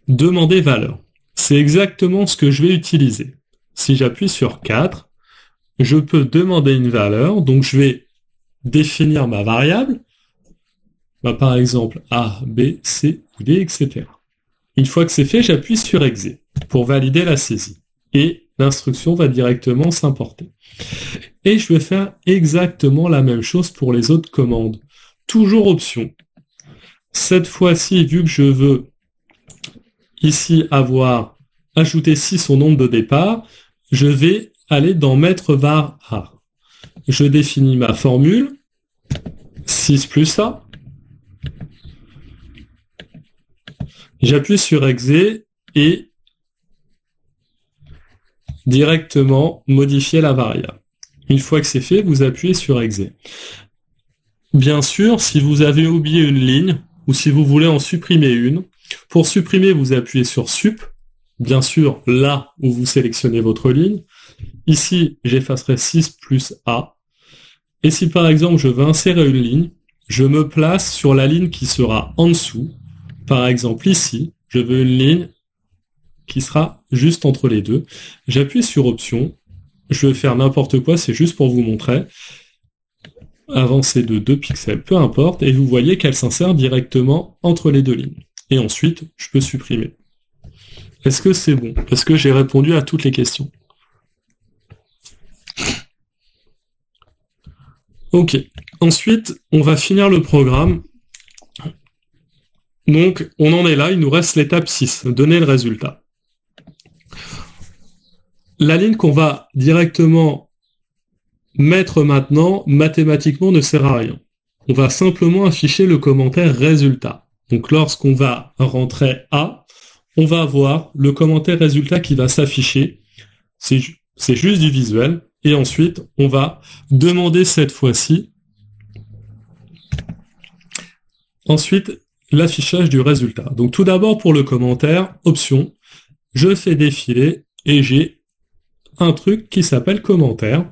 demander valeur. C'est exactement ce que je vais utiliser. Si j'appuie sur 4, je peux demander une valeur, donc je vais définir ma variable, par exemple A, B, C, D, etc. Une fois que c'est fait, j'appuie sur exe pour valider la saisie. Et l'instruction va directement s'importer. Et je vais faire exactement la même chose pour les autres commandes. Toujours option. Cette fois-ci, vu que je veux ici avoir ajouté 6 au nombre de départ, je vais aller dans mettre var A. Je définis ma formule, 6 plus A. J'appuie sur exe et directement modifier la variable. Une fois que c'est fait, vous appuyez sur exe. Bien sûr, si vous avez oublié une ligne, ou si vous voulez en supprimer une, pour supprimer, vous appuyez sur sup, bien sûr, là où vous sélectionnez votre ligne. Ici, j'effacerai 6 plus A. Et si par exemple, je veux insérer une ligne, je me place sur la ligne qui sera en dessous. Par exemple, ici, je veux une ligne qui sera juste entre les deux. J'appuie sur option. Je vais faire n'importe quoi, c'est juste pour vous montrer. Avancer de 2 pixels, peu importe, et vous voyez qu'elle s'insère directement entre les deux lignes. Et ensuite, je peux supprimer. Est-ce que c'est bon? Est-ce que j'ai répondu à toutes les questions? Ok. Ensuite, on va finir le programme. Donc, on en est là, il nous reste l'étape 6, donner le résultat. La ligne qu'on va directement mettre maintenant, mathématiquement, ne sert à rien. On va simplement afficher le commentaire résultat. Donc, lorsqu'on va rentrer A, on va avoir le commentaire résultat qui va s'afficher. C'est juste du visuel. Et ensuite, on va demander cette fois-ci. Ensuite, l'affichage du résultat. Donc tout d'abord pour le commentaire, option, je fais défiler et j'ai un truc qui s'appelle commentaire.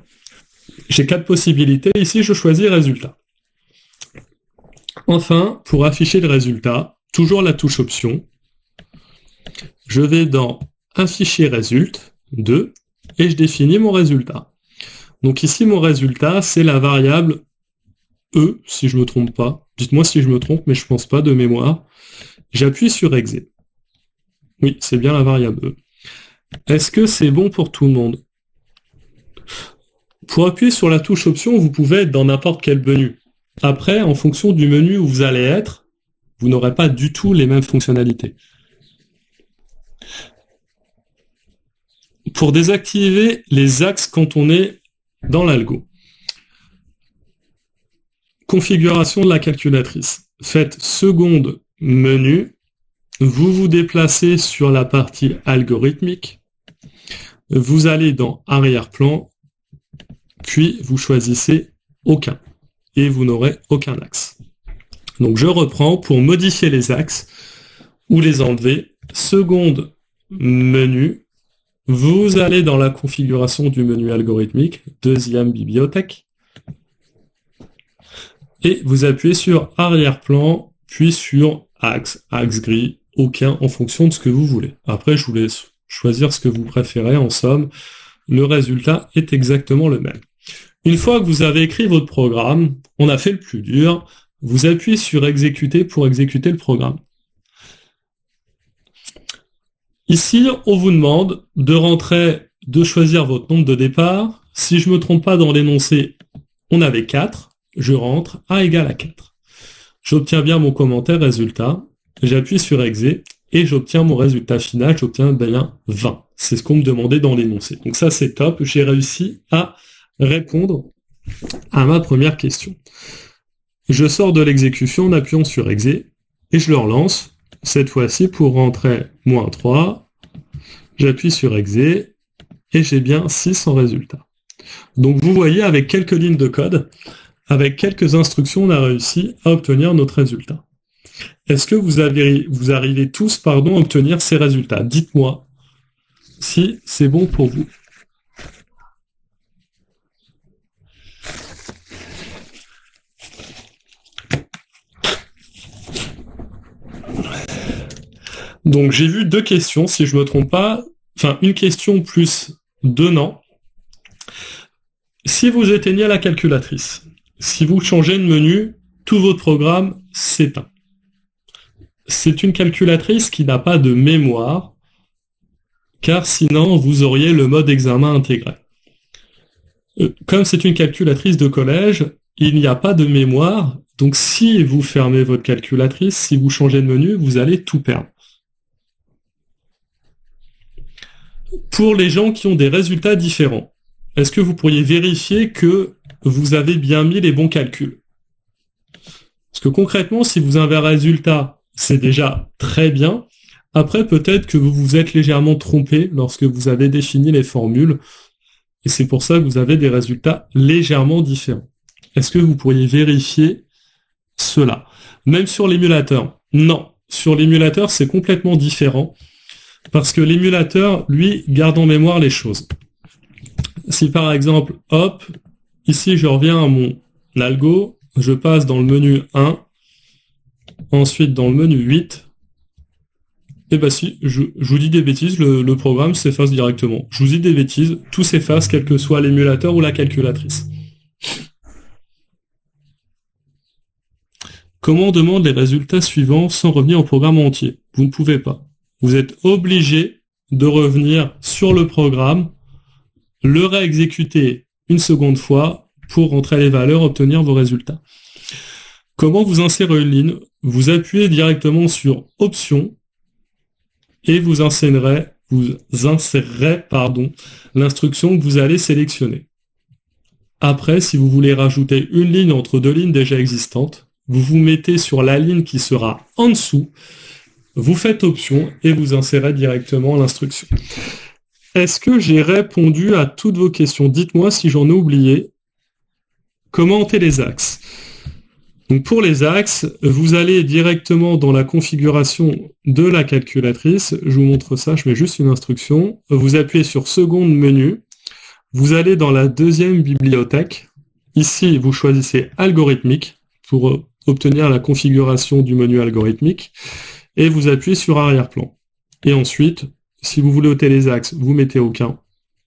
J'ai 4 possibilités, ici je choisis résultat. Enfin, pour afficher le résultat, toujours la touche option, je vais dans afficher résultat 2 et je définis mon résultat. Donc ici mon résultat c'est la variable E, si je me trompe pas. Dites-moi si je me trompe, mais je pense pas de mémoire. J'appuie sur exe. Oui, c'est bien la variable E. Est-ce que c'est bon pour tout le monde? Pour appuyer sur la touche option, vous pouvez être dans n'importe quel menu. Après, en fonction du menu où vous allez être, vous n'aurez pas du tout les mêmes fonctionnalités. Pour désactiver les axes quand on est dans l'algo. Configuration de la calculatrice. Faites seconde menu. Vous vous déplacez sur la partie algorithmique. Vous allez dans arrière-plan. Puis vous choisissez aucun. Et vous n'aurez aucun axe. Donc je reprends pour modifier les axes ou les enlever. Seconde menu. Vous allez dans la configuration du menu algorithmique. Deuxième bibliothèque. Et vous appuyez sur arrière-plan, puis sur axe gris, aucun en fonction de ce que vous voulez. Après, je vous laisse choisir ce que vous préférez. En somme, le résultat est exactement le même. Une fois que vous avez écrit votre programme, on a fait le plus dur, vous appuyez sur exécuter pour exécuter le programme. Ici, on vous demande de choisir votre nombre de départ. Si je ne me trompe pas dans l'énoncé, on avait 4. Je rentre A égale à 4. J'obtiens bien mon commentaire résultat, j'appuie sur exe et j'obtiens mon résultat final, j'obtiens bien 20. C'est ce qu'on me demandait dans l'énoncé. Donc ça c'est top, j'ai réussi à répondre à ma première question. Je sors de l'exécution en appuyant sur exe et je le relance, cette fois-ci pour rentrer -3, j'appuie sur exe et j'ai bien 6 en résultat. Donc vous voyez avec quelques lignes de code, avec quelques instructions, on a réussi à obtenir notre résultat. Est-ce que vous arrivez tous à obtenir ces résultats? Dites-moi si c'est bon pour vous. Donc j'ai vu 2 questions, si je ne me trompe pas. Enfin, une question plus 2 non. Si vous éteignez la calculatrice, si vous changez de menu, tout votre programme s'éteint. C'est une calculatrice qui n'a pas de mémoire, car sinon vous auriez le mode examen intégré. Comme c'est une calculatrice de collège, il n'y a pas de mémoire, donc si vous fermez votre calculatrice, si vous changez de menu, vous allez tout perdre. Pour les gens qui ont des résultats différents, est-ce que vous pourriez vérifier que vous avez bien mis les bons calculs? Parce que concrètement, si vous avez un résultat, c'est déjà très bien. Après, peut-être que vous vous êtes légèrement trompé lorsque vous avez défini les formules, et c'est pour ça que vous avez des résultats légèrement différents. Est-ce que vous pourriez vérifier cela? Même sur l'émulateur? Non. Sur l'émulateur, c'est complètement différent, parce que l'émulateur, lui, garde en mémoire les choses. Si par exemple, hop, ici je reviens à mon algo, je passe dans le menu 1, ensuite dans le menu 8, et bah si, je vous dis des bêtises, le programme s'efface directement. Je vous dis des bêtises, tout s'efface, quel que soit l'émulateur ou la calculatrice. Comment on demande les résultats suivants sans revenir au programme entier? Vous ne pouvez pas. Vous êtes obligé de revenir sur le programme, le réexécuter une seconde fois pour rentrer les valeurs, obtenir vos résultats. Comment vous insérez une ligne? Vous appuyez directement sur Options et vous insérerez l'instruction que vous allez sélectionner. Après, si vous voulez rajouter une ligne entre 2 lignes déjà existantes, vous vous mettez sur la ligne qui sera en dessous, vous faites Option et vous insérez directement l'instruction. Est-ce que j'ai répondu à toutes vos questions? Dites-moi si j'en ai oublié. Commentez les axes. Donc pour les axes, vous allez directement dans la configuration de la calculatrice. Je vous montre ça, je mets juste une instruction. Vous appuyez sur seconde menu. Vous allez dans la deuxième bibliothèque. Ici, vous choisissez algorithmique pour obtenir la configuration du menu algorithmique. Et vous appuyez sur arrière-plan. Et ensuite, si vous voulez ôter les axes, vous mettez aucun.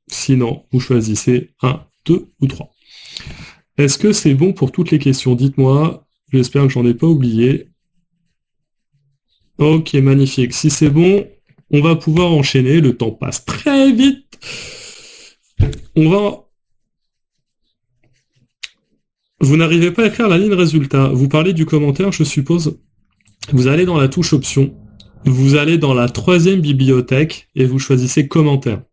Sinon, vous choisissez 1, 2 ou 3. Est-ce que c'est bon pour toutes les questions? Dites-moi. J'espère que j'en ai pas oublié. Ok, magnifique. Si c'est bon, on va pouvoir enchaîner. Le temps passe très vite. Vous n'arrivez pas à écrire la ligne résultat. Vous parlez du commentaire, je suppose. Vous allez dans la touche option. Vous allez dans la troisième bibliothèque et vous choisissez commentaire.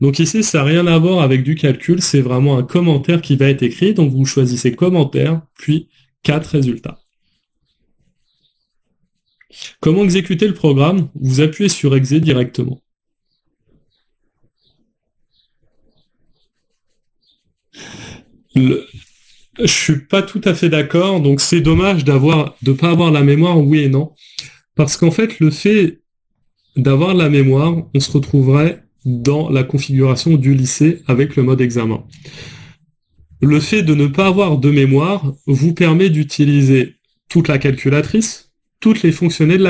Donc ici, ça n'a rien à voir avec du calcul. C'est vraiment un commentaire qui va être écrit. Donc vous choisissez commentaire, puis 4 résultats. Comment exécuter le programme? Vous appuyez sur Exé directement. Je suis pas tout à fait d'accord, donc c'est dommage de pas avoir la mémoire, oui et non. Parce qu'en fait, le fait d'avoir la mémoire, on se retrouverait dans la configuration du lycée avec le mode examen. Le fait de ne pas avoir de mémoire vous permet d'utiliser toute la calculatrice, toutes les fonctionnalités de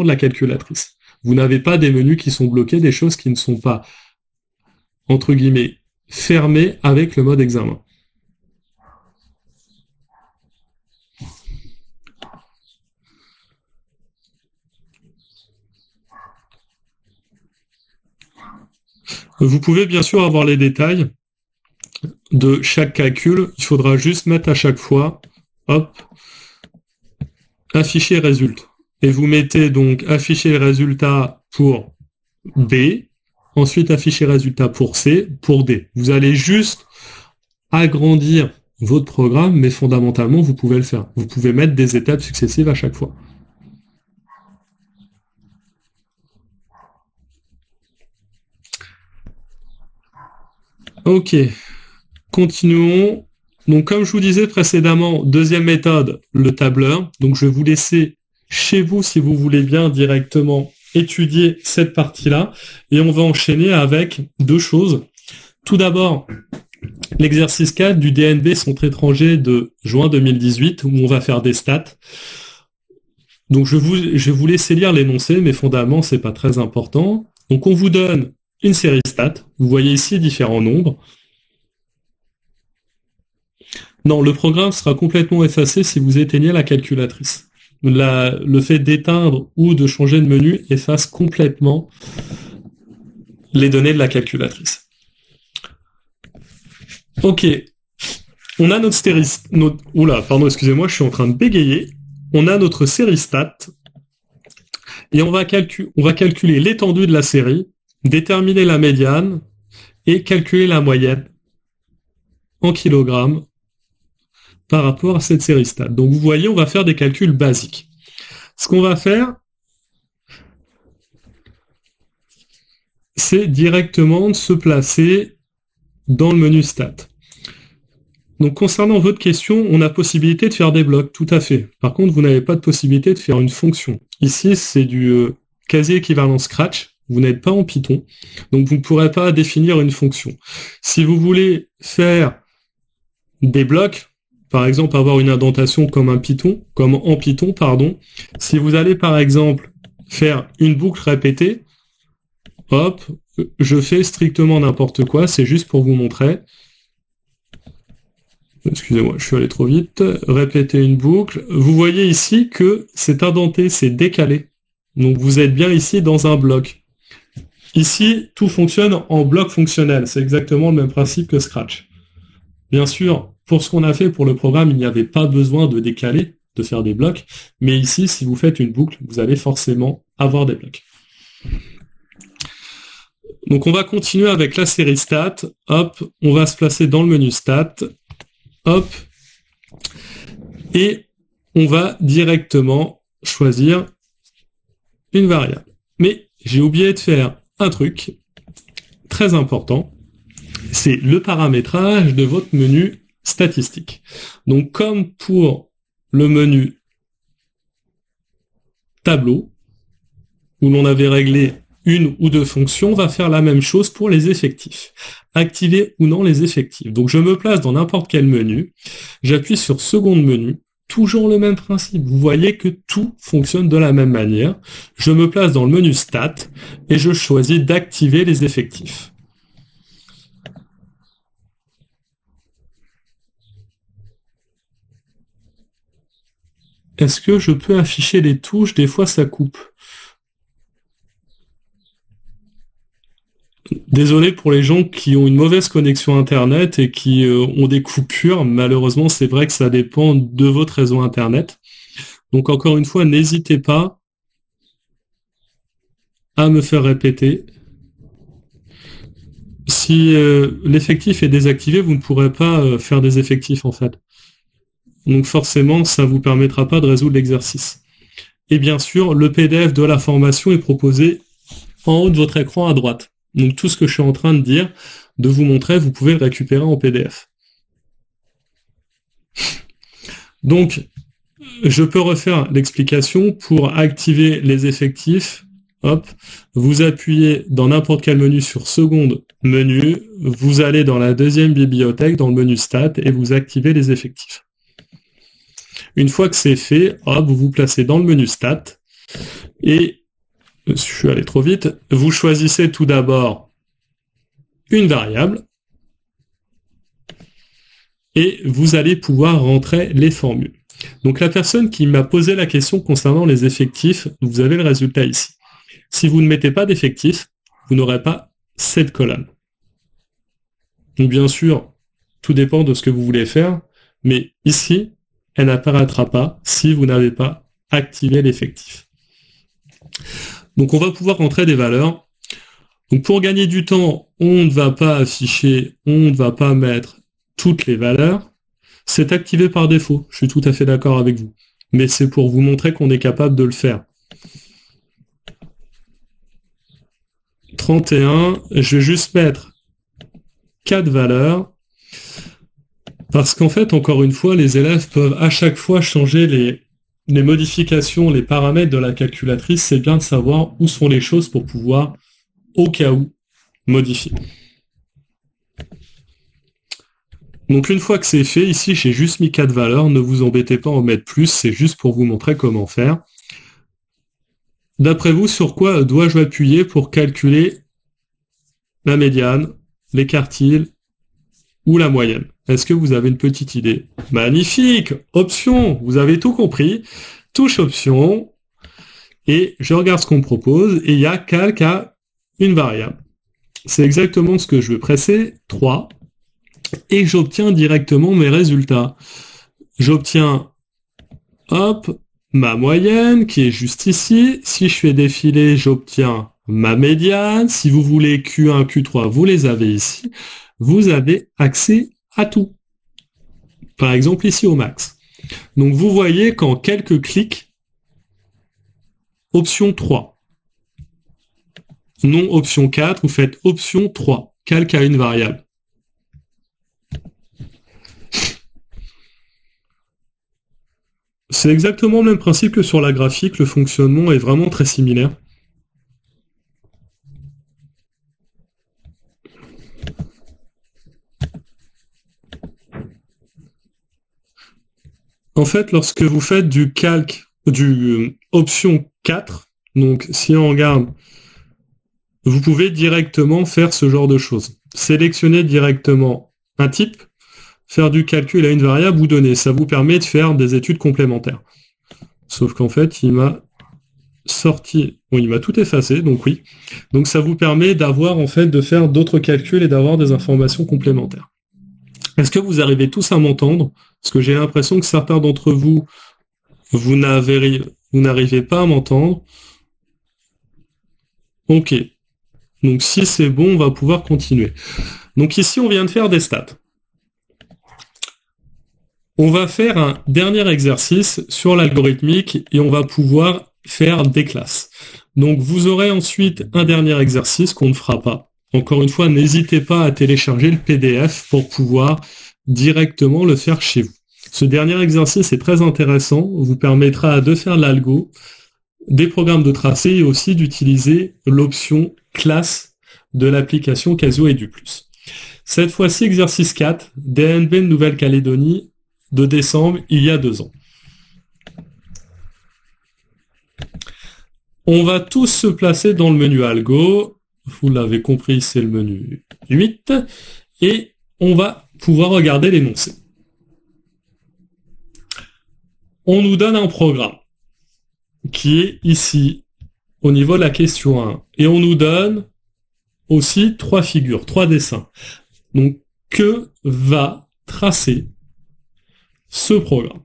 la calculatrice. Vous n'avez pas des menus qui sont bloqués, des choses qui ne sont pas, entre guillemets, fermées avec le mode examen. Vous pouvez bien sûr avoir les détails de chaque calcul. Il faudra juste mettre à chaque fois, hop, afficher résultat. Et vous mettez donc afficher les résultats pour B, ensuite afficher résultat pour C, pour D. Vous allez juste agrandir votre programme, mais fondamentalement, vous pouvez le faire. Vous pouvez mettre des étapes successives à chaque fois. Ok, continuons. Donc, comme je vous disais précédemment, deuxième méthode, le tableur. Donc, je vais vous laisser chez vous, si vous voulez bien, directement étudier cette partie-là. Et on va enchaîner avec deux choses. Tout d'abord, l'exercice 4 du DNB Centre étranger de juin 2018, où on va faire des stats. Donc, je vais vous laisser lire l'énoncé, mais fondamentalement, c'est pas très important. Donc, on vous donne une série stats. Vous voyez ici différents nombres. Non, le programme sera complètement effacé si vous éteignez la calculatrice. Le fait d'éteindre ou de changer de menu efface complètement les données de la calculatrice. Ok. On a notre série... Oula, pardon, excusez-moi, je suis en train de bégayer. On a notre série stats. Et on va calculer l'étendue de la série, déterminer la médiane et calculer la moyenne en kilogrammes par rapport à cette série stat. Donc vous voyez, on va faire des calculs basiques. Ce qu'on va faire, c'est directement de se placer dans le menu stat. Donc concernant votre question, on a possibilité de faire des blocs, tout à fait. Par contre, vous n'avez pas de possibilité de faire une fonction. Ici, c'est du quasi équivalent Scratch. Vous n'êtes pas en Python, donc vous ne pourrez pas définir une fonction. Si vous voulez faire des blocs, par exemple avoir une indentation comme en Python, si vous allez par exemple faire une boucle répétée, hop, je fais strictement n'importe quoi, c'est juste pour vous montrer. Excusez-moi, je suis allé trop vite. Répéter une boucle. Vous voyez ici que c'est indenté, c'est décalé. Donc vous êtes bien ici dans un bloc. Ici, tout fonctionne en bloc fonctionnel. C'est exactement le même principe que Scratch. Bien sûr, pour ce qu'on a fait pour le programme, il n'y avait pas besoin de décaler, de faire des blocs. Mais ici, si vous faites une boucle, vous allez forcément avoir des blocs. Donc on va continuer avec la série stat. Hop, on va se placer dans le menu stat. Hop. Et on va directement choisir une variable. Mais j'ai oublié de faire un truc très important. C'est le paramétrage de votre menu statistiques. Donc comme pour le menu tableau, où l'on avait réglé une ou deux fonctions, on va faire la même chose pour les effectifs. Activer ou non les effectifs. Donc je me place dans n'importe quel menu, j'appuie sur seconde menu, toujours le même principe. Vous voyez que tout fonctionne de la même manière. Je me place dans le menu stat et je choisis d'activer les effectifs. Est-ce que je peux afficher les touches? Des fois ça coupe. Désolé pour les gens qui ont une mauvaise connexion Internet et qui ont des coupures. Malheureusement, c'est vrai que ça dépend de votre réseau Internet. Donc encore une fois, n'hésitez pas à me faire répéter. Si l'effectif est désactivé, vous ne pourrez pas faire des effectifs en fait. Donc forcément, ça ne vous permettra pas de résoudre l'exercice. Et bien sûr, le PDF de la formation est proposé en haut de votre écran à droite. Donc tout ce que je suis en train de dire, de vous montrer, vous pouvez le récupérer en PDF. Donc, je peux refaire l'explication. Pour activer les effectifs. Hop, vous appuyez dans n'importe quel menu sur seconde menu, vous allez dans la deuxième bibliothèque, dans le menu stat, et vous activez les effectifs. Une fois que c'est fait, hop, vous vous placez dans le menu stat, et je suis allé trop vite, vous choisissez tout d'abord une variable, et vous allez pouvoir rentrer les formules. Donc la personne qui m'a posé la question concernant les effectifs, vous avez le résultat ici. Si vous ne mettez pas d'effectifs, vous n'aurez pas cette colonne. Donc bien sûr, tout dépend de ce que vous voulez faire, mais ici, elle n'apparaîtra pas si vous n'avez pas activé l'effectif. Donc on va pouvoir rentrer des valeurs. Donc pour gagner du temps, on ne va pas afficher, on ne va pas mettre toutes les valeurs. C'est activé par défaut, je suis tout à fait d'accord avec vous. Mais c'est pour vous montrer qu'on est capable de le faire. 31, je vais juste mettre 4 valeurs, parce qu'en fait, encore une fois, les élèves peuvent à chaque fois changer les modifications, les paramètres de la calculatrice. C'est bien de savoir où sont les choses pour pouvoir, au cas où, modifier. Donc une fois que c'est fait, ici j'ai juste mis 4 valeurs, ne vous embêtez pas à en mettre plus, c'est juste pour vous montrer comment faire. D'après vous, sur quoi dois-je appuyer pour calculer la médiane, les quartiles ou la moyenne? Est-ce que vous avez une petite idée? Magnifique! Option! Vous avez tout compris. Touche option. Et je regarde ce qu'on me propose. Et il y a calque à une variable. C'est exactement ce que je veux presser. 3. Et j'obtiens directement mes résultats. J'obtiens, hop, ma moyenne qui est juste ici. Si je fais défiler, j'obtiens ma médiane. Si vous voulez Q1, Q3, vous les avez ici. Vous avez accès à tout. Par exemple ici au max. Donc vous voyez qu'en quelques clics, option 3. Non option 4, vous faites option 3. Calque à une variable. C'est exactement le même principe que sur la graphique, le fonctionnement est vraiment très similaire. En fait, lorsque vous faites du calque, du option 4, donc si on regarde, vous pouvez directement faire ce genre de choses. Sélectionner directement un type, faire du calcul à une variable ou donner. Ça vous permet de faire des études complémentaires. Sauf qu'en fait, il m'a sorti, bon, il m'a tout effacé, donc oui. Donc ça vous permet d'avoir, en fait, de faire d'autres calculs et d'avoir des informations complémentaires. Est-ce que vous arrivez tous à m'entendre? Parce que j'ai l'impression que certains d'entre vous, vous n'arrivez pas à m'entendre. Ok. Donc si c'est bon, on va pouvoir continuer. Donc ici, on vient de faire des stats. On va faire un dernier exercice sur l'algorithmique et on va pouvoir faire des classes. Donc vous aurez ensuite un dernier exercice qu'on ne fera pas. Encore une fois, n'hésitez pas à télécharger le PDF pour pouvoir directement le faire chez vous. Ce dernier exercice est très intéressant, vous permettra de faire de l'algo, des programmes de tracé et aussi d'utiliser l'option classe de l'application Casio Edu+. Cette fois-ci, exercice 4, DNB de Nouvelle-Calédonie de décembre, il y a 2 ans. On va tous se placer dans le menu Algo. Vous l'avez compris, c'est le menu 8. Et on va pouvoir regarder l'énoncé. On nous donne un programme qui est ici, au niveau de la question 1. Et on nous donne aussi 3 figures, 3 dessins. Donc, que va tracer ce programme?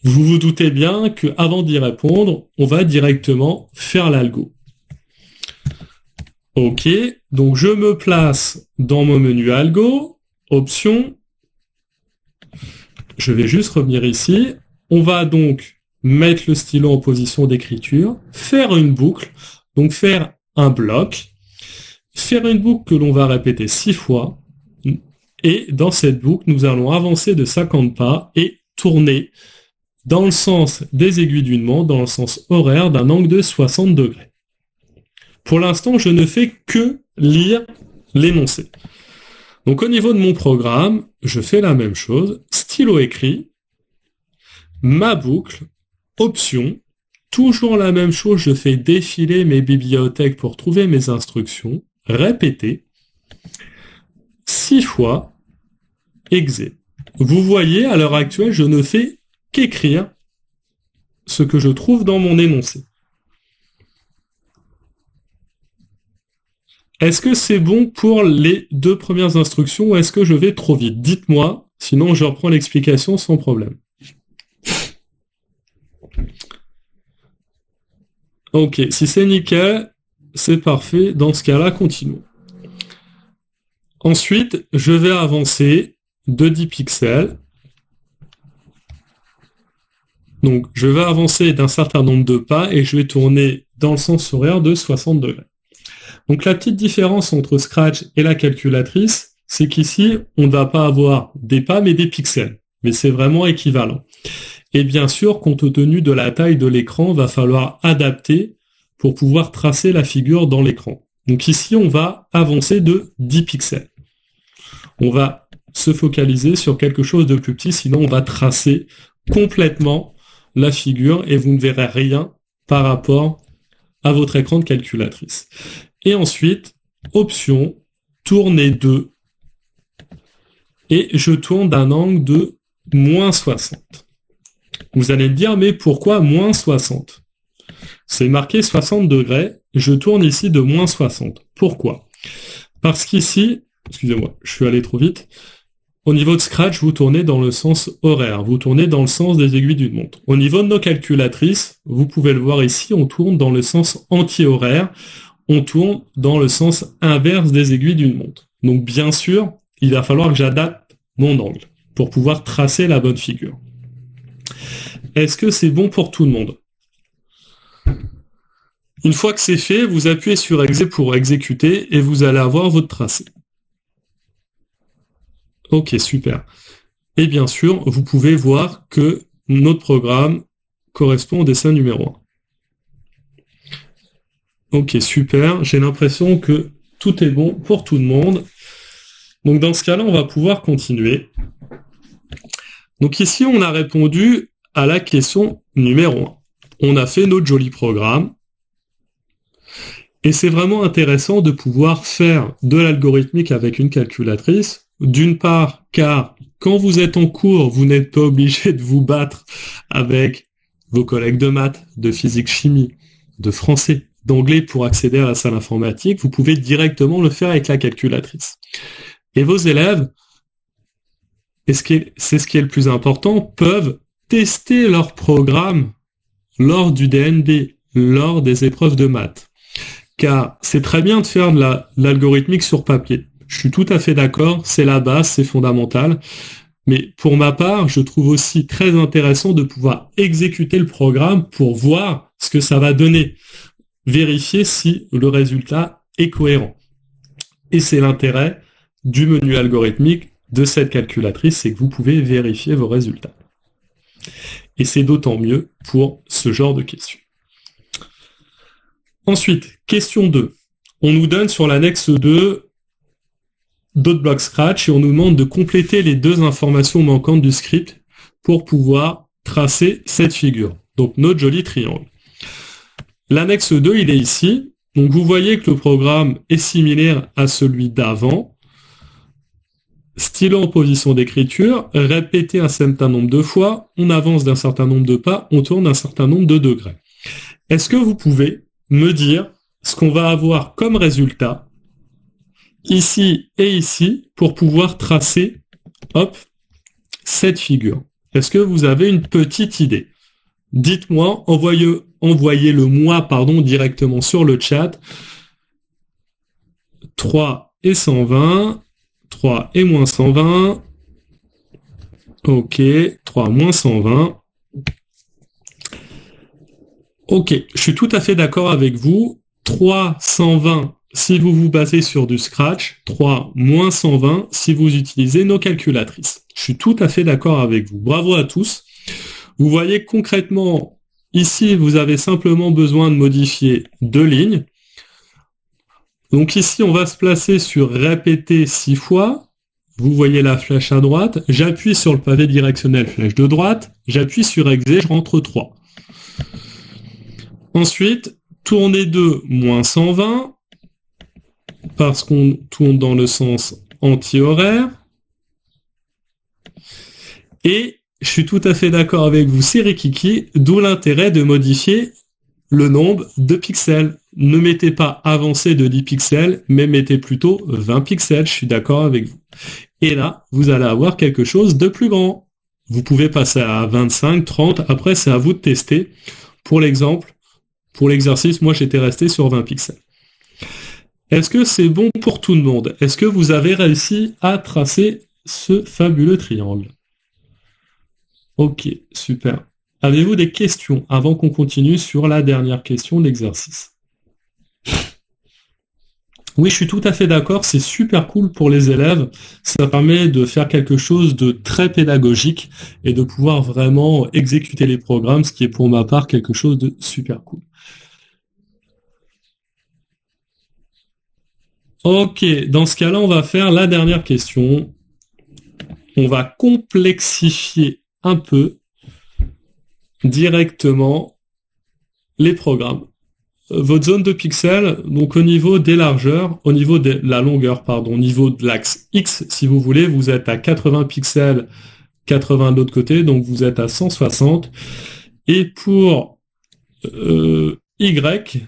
Vous vous doutez bien qu'avant d'y répondre, on va directement faire l'algo. Ok, donc je me place dans mon menu Algo, Options. Je vais juste revenir ici. On va donc mettre le stylo en position d'écriture, faire une boucle, donc faire un bloc, faire une boucle que l'on va répéter 6 fois, et dans cette boucle, nous allons avancer de 50 pas et tourner dans le sens des aiguilles d'une montre, dans le sens horaire d'un angle de 60 degrés. Pour l'instant, je ne fais que lire l'énoncé. Donc au niveau de mon programme, je fais la même chose, stylo écrit, ma boucle, option, toujours la même chose, je fais défiler mes bibliothèques pour trouver mes instructions, répéter, 6 fois, exé. Vous voyez, à l'heure actuelle, je ne fais qu'écrire ce que je trouve dans mon énoncé. Est-ce que c'est bon pour les 2 premières instructions ou est-ce que je vais trop vite? Dites-moi, sinon je reprends l'explication sans problème. Ok, si c'est nickel, c'est parfait. Dans ce cas-là, continuons. Ensuite, je vais avancer de 10 pixels. Donc, je vais avancer d'un certain nombre de pas et je vais tourner dans le sens horaire de 60 degrés. Donc, la petite différence entre Scratch et la calculatrice, c'est qu'ici, on ne va pas avoir des pas, mais des pixels. Mais c'est vraiment équivalent. Et bien sûr, compte tenu de la taille de l'écran, va falloir adapter pour pouvoir tracer la figure dans l'écran. Donc ici, on va avancer de 10 pixels. On va se focaliser sur quelque chose de plus petit, sinon on va tracer complètement la figure et vous ne verrez rien par rapport à votre écran de calculatrice. Et ensuite, option, tourner 2, et je tourne d'un angle de moins 60. Vous allez me dire, mais pourquoi moins 60? C'est marqué 60 degrés, je tourne ici de moins 60. Pourquoi? Parce qu'ici, excusez-moi, je suis allé trop vite, au niveau de Scratch, vous tournez dans le sens horaire, vous tournez dans le sens des aiguilles d'une montre. Au niveau de nos calculatrices, vous pouvez le voir ici, on tourne dans le sens anti-horaire, on tourne dans le sens inverse des aiguilles d'une montre. Donc bien sûr, il va falloir que j'adapte mon angle pour pouvoir tracer la bonne figure. Est-ce que c'est bon pour tout le monde? Une fois que c'est fait, vous appuyez sur Exé pour exécuter et vous allez avoir votre tracé. Ok, super. Et bien sûr, vous pouvez voir que notre programme correspond au dessin numéro 1. Ok, super. J'ai l'impression que tout est bon pour tout le monde. Donc dans ce cas-là, on va pouvoir continuer. Donc ici, on a répondu à la question numéro 1. On a fait notre joli programme. Et c'est vraiment intéressant de pouvoir faire de l'algorithmique avec une calculatrice. D'une part, car quand vous êtes en cours, vous n'êtes pas obligé de vous battre avec vos collègues de maths, de physique chimie, de français, d'anglais pour accéder à la salle informatique. Vous pouvez directement le faire avec la calculatrice. Et vos élèves, c'est ce qui est le plus important, peuvent tester leur programme lors du DNB, lors des épreuves de maths. Car c'est très bien de faire de l'algorithmique sur papier. Je suis tout à fait d'accord, c'est la base, c'est fondamental. Mais pour ma part, je trouve aussi très intéressant de pouvoir exécuter le programme pour voir ce que ça va donner. Vérifier si le résultat est cohérent. Et c'est l'intérêt du menu algorithmique de cette calculatrice, c'est que vous pouvez vérifier vos résultats. Et c'est d'autant mieux pour ce genre de questions. Ensuite, question 2. On nous donne sur l'annexe 2 d'autres blocs Scratch et on nous demande de compléter les 2 informations manquantes du script pour pouvoir tracer cette figure. Donc notre joli triangle. L'annexe 2, il est ici. Donc vous voyez que le programme est similaire à celui d'avant. Stylo en position d'écriture, répété un certain nombre de fois, on avance d'un certain nombre de pas, on tourne un certain nombre de degrés. Est-ce que vous pouvez me dire ce qu'on va avoir comme résultat ici et ici pour pouvoir tracer, hop, cette figure? Est-ce que vous avez une petite idée? Dites-moi, envoyez-le moi, directement sur le chat. 3 et 120, 3 et moins 120, ok, 3 moins 120. Ok, je suis tout à fait d'accord avec vous. 3, 120, si vous vous basez sur du Scratch. 3, moins 120, si vous utilisez nos calculatrices. Je suis tout à fait d'accord avec vous. Bravo à tous. Vous voyez concrètement, ici, vous avez simplement besoin de modifier 2 lignes. Donc ici, on va se placer sur répéter 6 fois. Vous voyez la flèche à droite. J'appuie sur le pavé directionnel, flèche de droite. J'appuie sur exé, je rentre 3. Ensuite, tourner 2, moins 120, parce qu'on tourne dans le sens anti-horaire. Et je suis tout à fait d'accord avec vous, c'est Rikiki, d'où l'intérêt de modifier le nombre de pixels. Ne mettez pas avancé de 10 pixels, mais mettez plutôt 20 pixels, je suis d'accord avec vous. Et là, vous allez avoir quelque chose de plus grand. Vous pouvez passer à 25, 30, après c'est à vous de tester. Pour l'exemple, pour l'exercice, moi j'étais resté sur 20 pixels. Est-ce que c'est bon pour tout le monde? Est-ce que vous avez réussi à tracer ce fabuleux triangle? Ok, super. Avez-vous des questions avant qu'on continue sur la dernière question d'exercice? Oui, je suis tout à fait d'accord, c'est super cool pour les élèves. Ça permet de faire quelque chose de très pédagogique et de pouvoir vraiment exécuter les programmes, ce qui est pour ma part quelque chose de super cool. Ok, dans ce cas-là, on va faire la dernière question. On va complexifier un peu directement les programmes. Votre zone de pixels, donc au niveau des largeurs, au niveau de la longueur, au niveau de l'axe X, si vous voulez, vous êtes à 80 pixels, 80 de l'autre côté, donc vous êtes à 160. Et pour Y,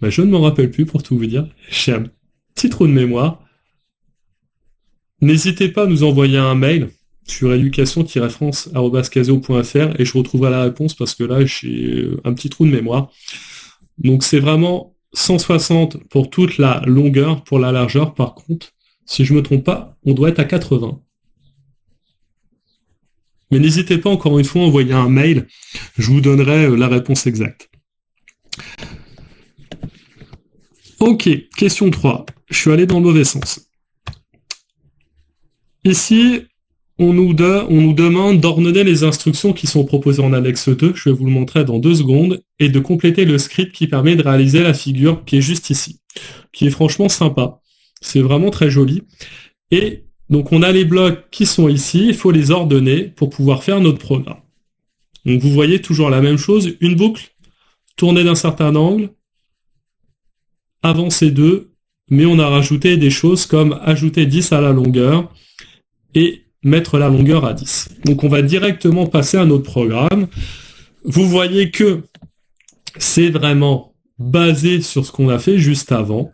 je ne m'en rappelle plus pour tout vous dire, j'ai un petit trou de mémoire. N'hésitez pas à nous envoyer un mail sur education-france@caseo.fr et je retrouverai la réponse parce que là j'ai un petit trou de mémoire. Donc c'est vraiment 160 pour toute la longueur, pour la largeur par contre, si je me trompe pas, on doit être à 80. Mais n'hésitez pas encore une fois à envoyer un mail, je vous donnerai la réponse exacte. Ok, question 3. Je suis allé dans le mauvais sens. Ici, on nous demande d'ordonner les instructions qui sont proposées en annexe 2, je vais vous le montrer dans 2 secondes, et de compléter le script qui permet de réaliser la figure qui est juste ici, qui est franchement sympa. C'est vraiment très joli. Et donc on a les blocs qui sont ici, il faut les ordonner pour pouvoir faire notre programme. Donc vous voyez toujours la même chose, une boucle, tourner d'un certain angle, avancer 2, mais on a rajouté des choses comme ajouter 10 à la longueur, et mettre la longueur à 10. Donc on va directement passer à notre programme. Vous voyez que c'est vraiment basé sur ce qu'on a fait juste avant.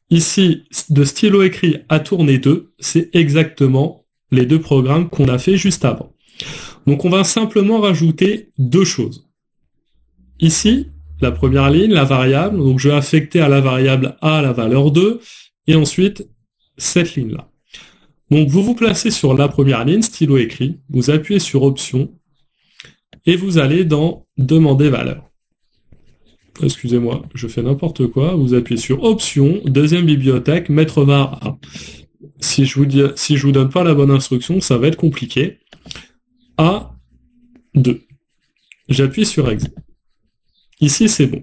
Ici, de stylo écrit à tourner 2, c'est exactement les 2 programmes qu'on a fait juste avant. Donc on va simplement rajouter 2 choses. Ici, la première ligne, la variable, donc je vais affecter à la variable A la valeur 2, et ensuite cette ligne-là. Donc vous vous placez sur la première ligne, stylo écrit, vous appuyez sur option, et vous allez dans demander valeur. Excusez-moi, je fais n'importe quoi, vous appuyez sur option, deuxième bibliothèque, mettre var A. si je vous donne pas la bonne instruction, ça va être compliqué. A2. J'appuie sur Exit. Ici, c'est bon.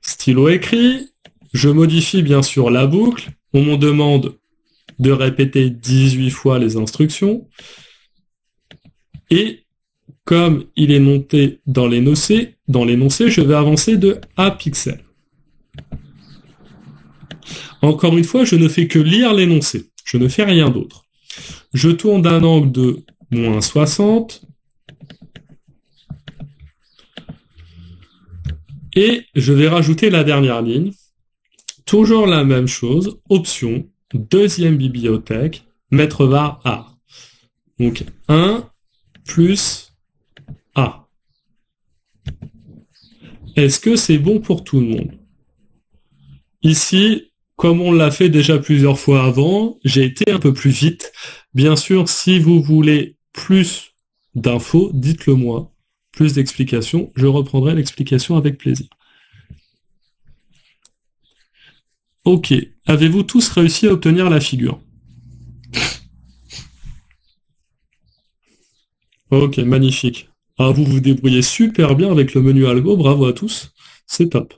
Stylo écrit. Je modifie bien sûr la boucle. On me demande de répéter 18 fois les instructions. Et comme il est noté dans l'énoncé, je vais avancer de A pixels. Encore une fois, je ne fais que lire l'énoncé. Je ne fais rien d'autre. Je tourne d'un angle de moins 60. Et je vais rajouter la dernière ligne. Toujours la même chose. Option, deuxième bibliothèque, mettre var A. Donc 1 plus A. Est-ce que c'est bon pour tout le monde? Ici, comme on l'a fait déjà plusieurs fois avant, j'ai été un peu plus vite. Bien sûr, si vous voulez plus d'infos, dites-le moi. Plus d'explications, je reprendrai l'explication avec plaisir. Ok, avez-vous tous réussi à obtenir la figure? Ok, magnifique. Ah, vous vous débrouillez super bien avec le menu algo, bravo à tous, c'est top.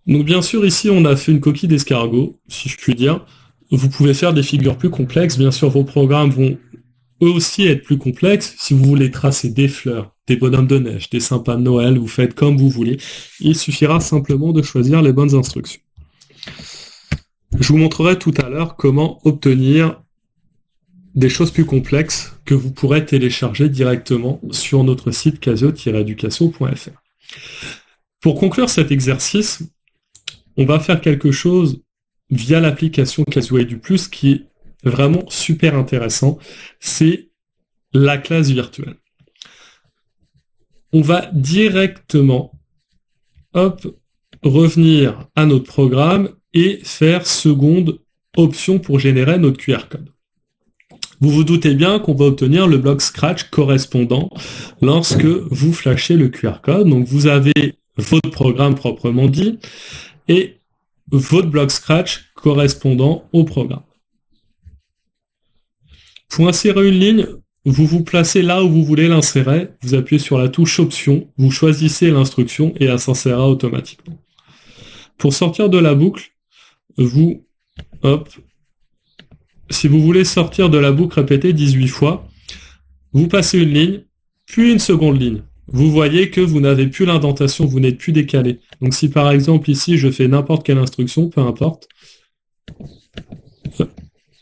Donc bien sûr, ici, on a fait une coquille d'escargot, si je puis dire. Vous pouvez faire des figures plus complexes, bien sûr, vos programmes vont eux aussi être plus complexes. Si vous voulez tracer des fleurs, des bonhommes de neige, des sympas de Noël, vous faites comme vous voulez. Il suffira simplement de choisir les bonnes instructions. Je vous montrerai tout à l'heure comment obtenir des choses plus complexes que vous pourrez télécharger directement sur notre site casio-education.fr. Pour conclure cet exercice, on va faire quelque chose via l'application Casio Edu+, qui est vraiment super intéressant. C'est la classe virtuelle. On va directement, revenir à notre programme et faire seconde option pour générer notre QR code. Vous vous doutez bien qu'on va obtenir le bloc Scratch correspondant lorsque vous flashez le QR code. Donc vous avez votre programme proprement dit et votre bloc Scratch correspondant au programme. Pour insérer une ligne, vous vous placez là où vous voulez l'insérer, vous appuyez sur la touche Option, vous choisissez l'instruction et elle s'insérera automatiquement. Pour sortir de la boucle, si vous voulez sortir de la boucle répétée 18 fois, vous passez une ligne, puis une seconde ligne. Vous voyez que vous n'avez plus l'indentation, vous n'êtes plus décalé. Donc si par exemple ici je fais n'importe quelle instruction, peu importe,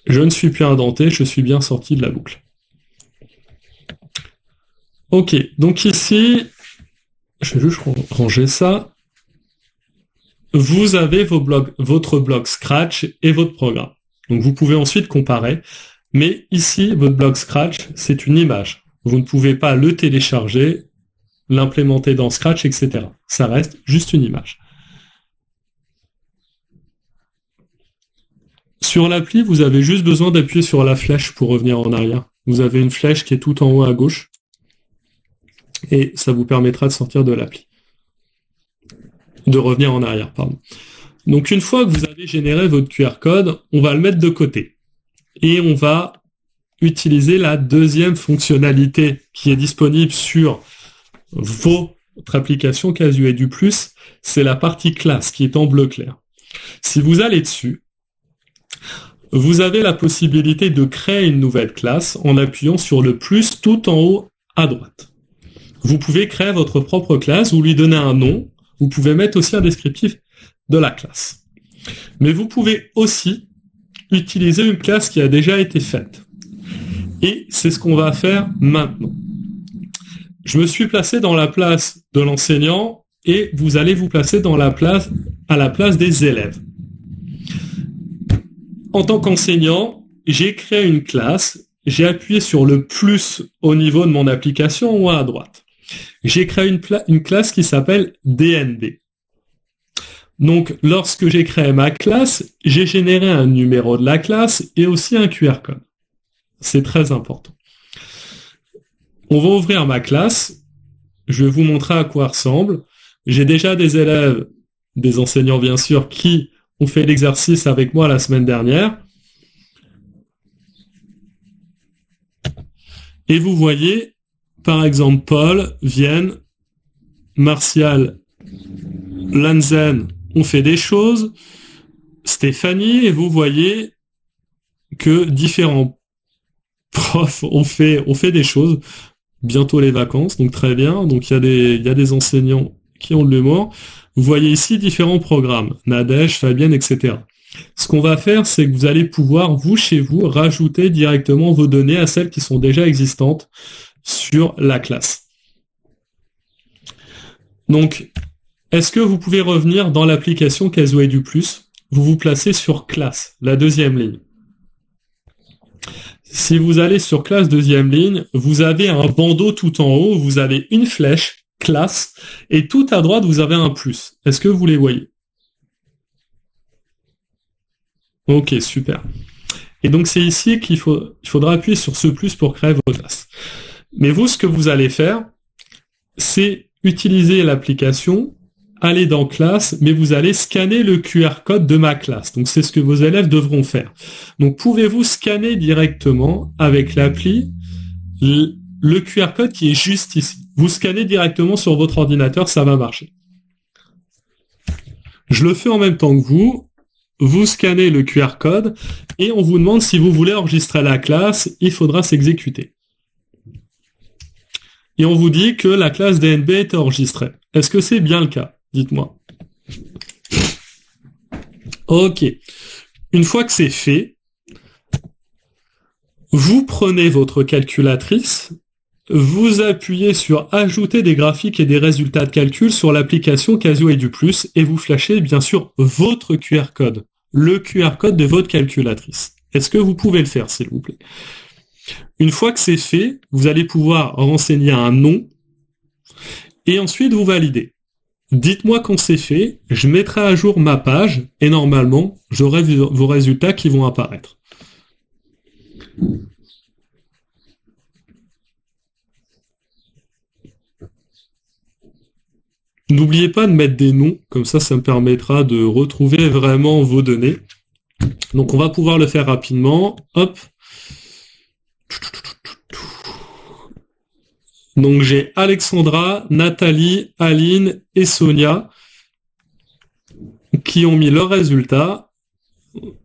je ne suis plus indenté, je suis bien sorti de la boucle. Ok, donc ici, je vais juste ranger ça. Vous avez votre bloc Scratch et votre programme. Donc vous pouvez ensuite comparer. Mais ici, votre bloc Scratch, c'est une image. Vous ne pouvez pas le télécharger, l'implémenter dans Scratch, etc. Ça reste juste une image. Sur l'appli, vous avez juste besoin d'appuyer sur la flèche pour revenir en arrière. Vous avez une flèche qui est tout en haut à gauche. Et ça vous permettra de sortir de l'appli. De revenir en arrière, pardon. Donc une fois que vous avez généré votre QR code, on va le mettre de côté. Et on va utiliser la deuxième fonctionnalité qui est disponible sur votre application Casio Edu+, c'est la partie classe qui est en bleu clair. Si vous allez dessus, vous avez la possibilité de créer une nouvelle classe en appuyant sur le plus tout en haut à droite. Vous pouvez créer votre propre classe, vous lui donnez un nom, vous pouvez mettre aussi un descriptif de la classe. Mais vous pouvez aussi utiliser une classe qui a déjà été faite. Et c'est ce qu'on va faire maintenant. Je me suis placé dans la place de l'enseignant et vous allez vous placer à la place des élèves. En tant qu'enseignant, j'ai créé une classe, j'ai appuyé sur le plus au niveau de mon application en haut à droite. J'ai créé une classe qui s'appelle DNB. Donc, lorsque j'ai créé ma classe, j'ai généré un numéro de la classe et aussi un QR code. C'est très important. On va ouvrir ma classe. Je vais vous montrer à quoi elle ressemble. J'ai déjà des élèves, des enseignants bien sûr, qui ont fait l'exercice avec moi la semaine dernière. Et vous voyez, par exemple, Paul, Vienne, Martial, Lanzen ont fait des choses, Stéphanie, et vous voyez que différents profs ont fait des choses. Bientôt les vacances, donc très bien. Donc il y a des enseignants qui ont de l'humour. Vous voyez ici différents programmes, Nadège, Fabienne, etc. Ce qu'on va faire, c'est que vous allez pouvoir, vous, chez vous, rajouter directement vos données à celles qui sont déjà existantes sur la classe. Donc, est-ce que vous pouvez revenir dans l'application Casio Edu+, vous vous placez sur classe, la deuxième ligne. Si vous allez sur classe deuxième ligne, vous avez un bandeau tout en haut, vous avez une flèche, classe, et tout à droite, vous avez un plus. Est-ce que vous les voyez? Ok, super. Et donc c'est ici qu'il faudra appuyer sur ce plus pour créer votre classe. Mais vous, ce que vous allez faire, c'est utiliser l'application, aller dans classe, mais vous allez scanner le QR code de ma classe. Donc c'est ce que vos élèves devront faire. Donc pouvez-vous scanner directement avec l'appli le QR code qui est juste ici. Vous scannez directement sur votre ordinateur, ça va marcher. Je le fais en même temps que vous scannez le QR code et on vous demande si vous voulez enregistrer la classe, il faudra s'exécuter. Et on vous dit que la classe DNB est enregistrée. Est-ce que c'est bien le cas? Dites-moi. Ok. Une fois que c'est fait, vous prenez votre calculatrice, vous appuyez sur Ajouter des graphiques et des résultats de calcul sur l'application Casio Edu+, et vous flashez bien sûr votre QR code, le QR code de votre calculatrice. Est-ce que vous pouvez le faire, s'il vous plaît? Une fois que c'est fait, vous allez pouvoir renseigner un nom, et ensuite vous validez. Dites-moi quand c'est fait, je mettrai à jour ma page, et normalement, j'aurai vos résultats qui vont apparaître. N'oubliez pas de mettre des noms, comme ça me permettra de retrouver vraiment vos données. Donc on va pouvoir le faire rapidement. Hop. Donc j'ai Alexandra, Nathalie, Aline et Sonia qui ont mis leurs résultats.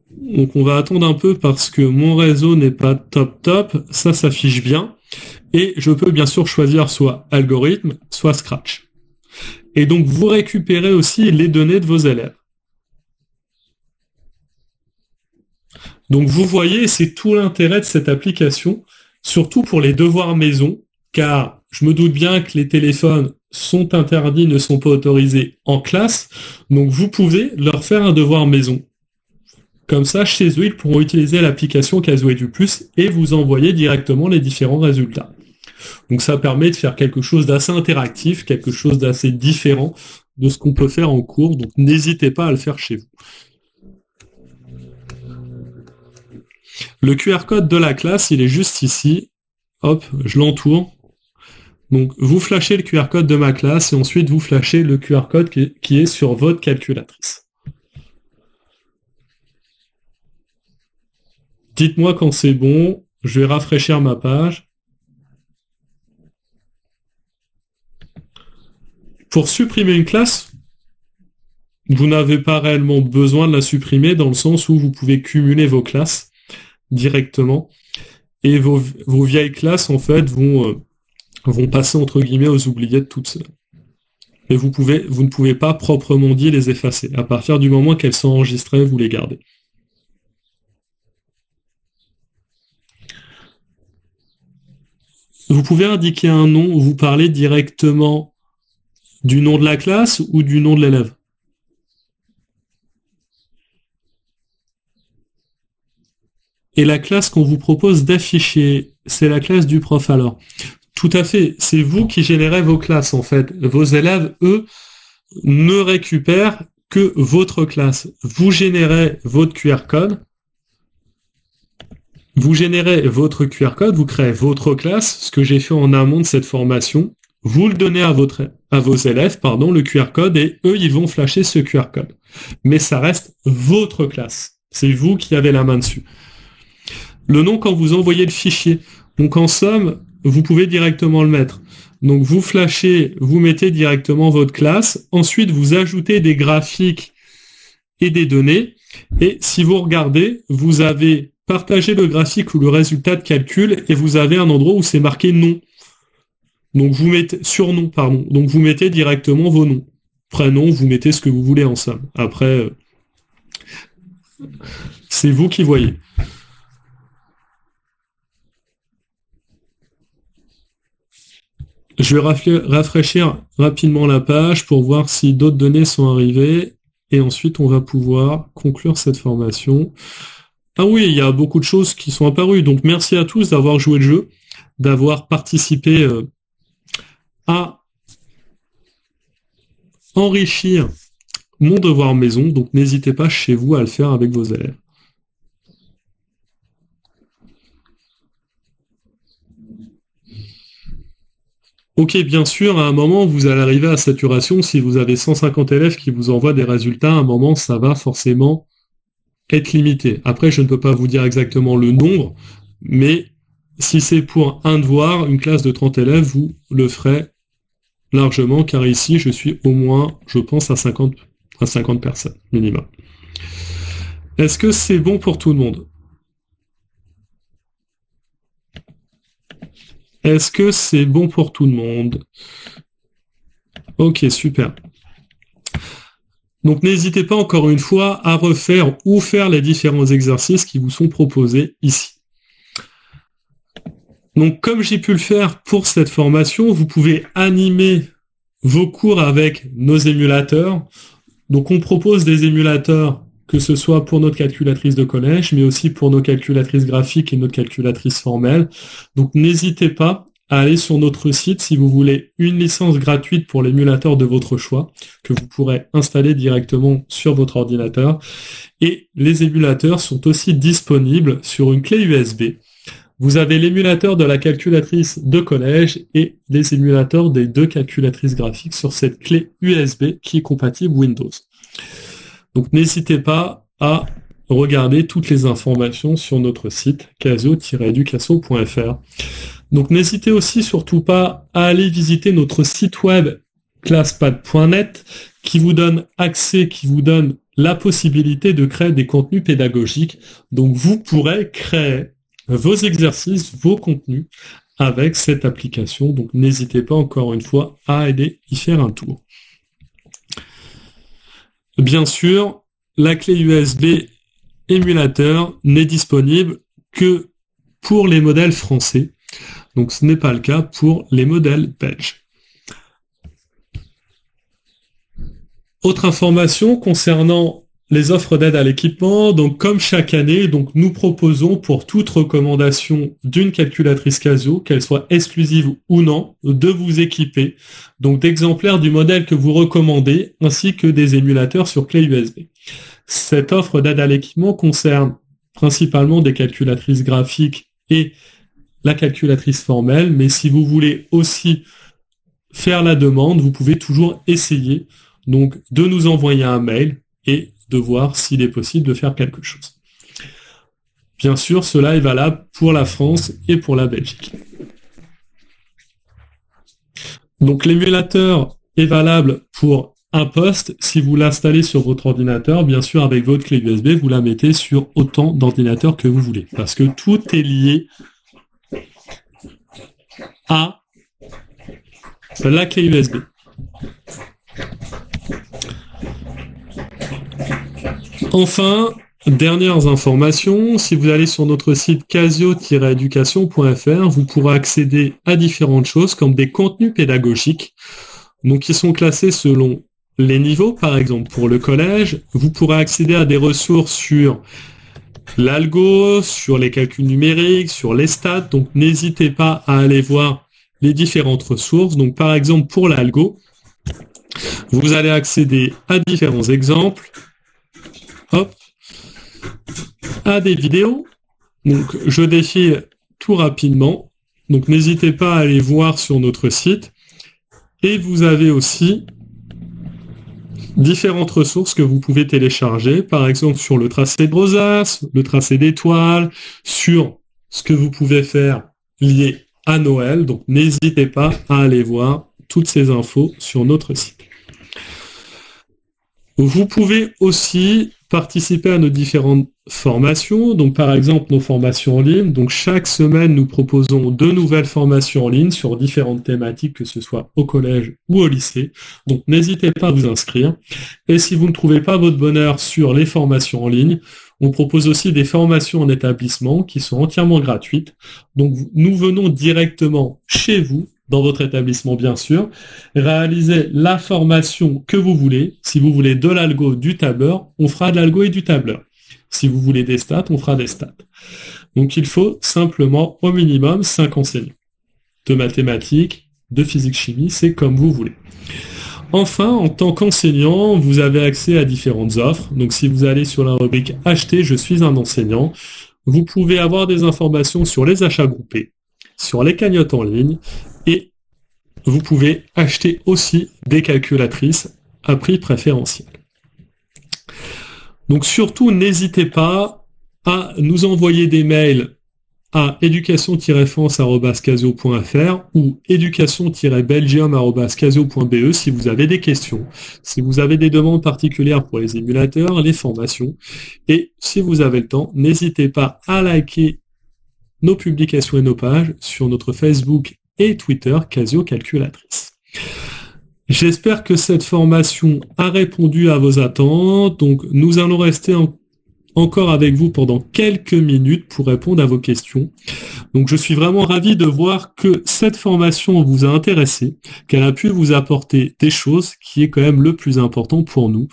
Donc on va attendre un peu parce que mon réseau n'est pas top. Ça s'affiche bien. Et je peux bien sûr choisir soit algorithme, soit Scratch. Et donc vous récupérez aussi les données de vos élèves. Donc vous voyez, c'est tout l'intérêt de cette application, surtout pour les devoirs maison, car je me doute bien que les téléphones sont interdits, ne sont pas autorisés en classe, donc vous pouvez leur faire un devoir maison. Comme ça, chez eux, ils pourront utiliser l'application Casio Edu+, et vous envoyer directement les différents résultats. Donc ça permet de faire quelque chose d'assez interactif, quelque chose d'assez différent de ce qu'on peut faire en cours, donc n'hésitez pas à le faire chez vous. Le QR code de la classe, il est juste ici. Hop, je l'entoure. Donc vous flashez le QR code de ma classe et ensuite vous flashez le QR code qui est sur votre calculatrice. Dites-moi quand c'est bon, je vais rafraîchir ma page. Pour supprimer une classe, vous n'avez pas réellement besoin de la supprimer dans le sens où vous pouvez cumuler vos classes directement et vos vieilles classes en fait vont passer entre guillemets aux oubliettes toutes seules. Mais vous ne pouvez pas proprement dit les effacer. À partir du moment qu'elles sont enregistrées, vous les gardez. Vous pouvez indiquer un nom où vous parlez directement du nom de la classe ou du nom de l'élève. Et la classe qu'on vous propose d'afficher, c'est la classe du prof alors. Tout à fait, c'est vous qui générez vos classes en fait. Vos élèves, eux, ne récupèrent que votre classe. Vous générez votre QR code, vous générez votre QR code, vous créez votre classe, ce que j'ai fait en amont de cette formation. Vous le donnez à vos élèves, le QR code, et eux, ils vont flasher ce QR code. Mais ça reste votre classe. C'est vous qui avez la main dessus. Le nom quand vous envoyez le fichier. Donc en somme, vous pouvez directement le mettre. Donc vous flashez, vous mettez directement votre classe, ensuite vous ajoutez des graphiques et des données, et si vous regardez, vous avez partagé le graphique ou le résultat de calcul, et vous avez un endroit où c'est marqué nom. Donc vous mettez surnom, pardon. Donc vous mettez directement vos noms. Prénom, vous mettez ce que vous voulez en somme. Après, c'est vous qui voyez. Je vais rafraîchir rapidement la page pour voir si d'autres données sont arrivées. Et ensuite, on va pouvoir conclure cette formation. Ah oui, il y a beaucoup de choses qui sont apparues. Donc merci à tous d'avoir joué le jeu, d'avoir participé à enrichir mon devoir maison. Donc n'hésitez pas chez vous à le faire avec vos élèves. Ok, bien sûr, à un moment, vous allez arriver à saturation. Si vous avez 150 élèves qui vous envoient des résultats, à un moment, ça va forcément être limité. Après, je ne peux pas vous dire exactement le nombre, mais si c'est pour un devoir, une classe de 30 élèves, vous le ferez largement, car ici, je suis au moins, je pense, à 50 personnes minimum. Est-ce que c'est bon pour tout le monde ? Est-ce que c'est bon pour tout le monde ? Ok, super. Donc n'hésitez pas encore une fois à refaire ou faire les différents exercices qui vous sont proposés ici. Donc comme j'ai pu le faire pour cette formation, vous pouvez animer vos cours avec nos émulateurs. Donc on propose des émulateurs, que ce soit pour notre calculatrice de collège, mais aussi pour nos calculatrices graphiques et notre calculatrice formelle. Donc n'hésitez pas à aller sur notre site si vous voulez une licence gratuite pour l'émulateur de votre choix, que vous pourrez installer directement sur votre ordinateur. Et les émulateurs sont aussi disponibles sur une clé USB. Vous avez l'émulateur de la calculatrice de collège et les émulateurs des deux calculatrices graphiques sur cette clé USB qui est compatible Windows. Donc n'hésitez pas à regarder toutes les informations sur notre site casio-education.fr. Donc n'hésitez aussi surtout pas à aller visiter notre site web classpad.net qui vous donne accès, qui vous donne la possibilité de créer des contenus pédagogiques. Donc vous pourrez créer vos exercices, vos contenus avec cette application. Donc n'hésitez pas encore une fois à aller y faire un tour. Bien sûr, la clé USB émulateur n'est disponible que pour les modèles français. Donc ce n'est pas le cas pour les modèles belges. Autre information concernant les offres d'aide à l'équipement, donc comme chaque année, donc nous proposons pour toute recommandation d'une calculatrice Casio, qu'elle soit exclusive ou non, de vous équiper donc d'exemplaires du modèle que vous recommandez, ainsi que des émulateurs sur clé USB. Cette offre d'aide à l'équipement concerne principalement des calculatrices graphiques et la calculatrice formelle, mais si vous voulez aussi faire la demande, vous pouvez toujours essayer donc de nous envoyer un mail et de voir s'il est possible de faire quelque chose. Bien sûr, cela est valable pour la France et pour la Belgique. Donc l'émulateur est valable pour un poste. Si vous l'installez sur votre ordinateur, bien sûr avec votre clé USB, vous la mettez sur autant d'ordinateurs que vous voulez. Parce que tout est lié à la clé USB. Enfin, dernières informations, si vous allez sur notre site casio-education.fr, vous pourrez accéder à différentes choses comme des contenus pédagogiques, donc qui sont classés selon les niveaux. Par exemple, pour le collège, vous pourrez accéder à des ressources sur l'algo, sur les calculs numériques, sur les stats, donc n'hésitez pas à aller voir les différentes ressources. Donc par exemple, pour l'algo, vous allez accéder à différents exemples, à des vidéos. Donc je défile tout rapidement, donc n'hésitez pas à aller voir sur notre site. Et vous avez aussi différentes ressources que vous pouvez télécharger, par exemple sur le tracé de Brosas, le tracé d'étoiles, sur ce que vous pouvez faire lié à Noël. Donc n'hésitez pas à aller voir toutes ces infos sur notre site. Vous pouvez aussi participer à nos différentes formations. Donc, par exemple, nos formations en ligne. Donc, chaque semaine, nous proposons 2 nouvelles formations en ligne sur différentes thématiques, que ce soit au collège ou au lycée. Donc, n'hésitez pas à vous inscrire. Et si vous ne trouvez pas votre bonheur sur les formations en ligne, on propose aussi des formations en établissement qui sont entièrement gratuites. Donc, nous venons directement chez vous, dans votre établissement bien sûr, réalisez la formation que vous voulez. Si vous voulez de l'algo, du tableur, on fera de l'algo et du tableur. Si vous voulez des stats, on fera des stats. Donc il faut simplement au minimum 5 enseignants. De mathématiques, de physique-chimie, c'est comme vous voulez. Enfin, en tant qu'enseignant, vous avez accès à différentes offres. Donc si vous allez sur la rubrique Acheter, je suis un enseignant, vous pouvez avoir des informations sur les achats groupés, sur les cagnottes en ligne, et vous pouvez acheter aussi des calculatrices à prix préférentiel. Donc surtout, n'hésitez pas à nous envoyer des mails à education-france@casio.fr ou education-belgium@casio.be si vous avez des questions, si vous avez des demandes particulières pour les émulateurs, les formations, et si vous avez le temps, n'hésitez pas à liker nos publications et nos pages sur notre Facebook et Twitter Casio Calculatrice. J'espère que cette formation a répondu à vos attentes. Donc, nous allons rester encore avec vous pendant quelques minutes pour répondre à vos questions. Donc, je suis vraiment ravi de voir que cette formation vous a intéressé, qu'elle a pu vous apporter des choses qui est quand même le plus important pour nous,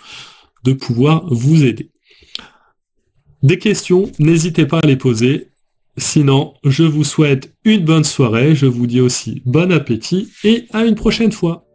de pouvoir vous aider. Des questions, n'hésitez pas à les poser. Sinon, je vous souhaite une bonne soirée. Je vous dis aussi bon appétit et à une prochaine fois.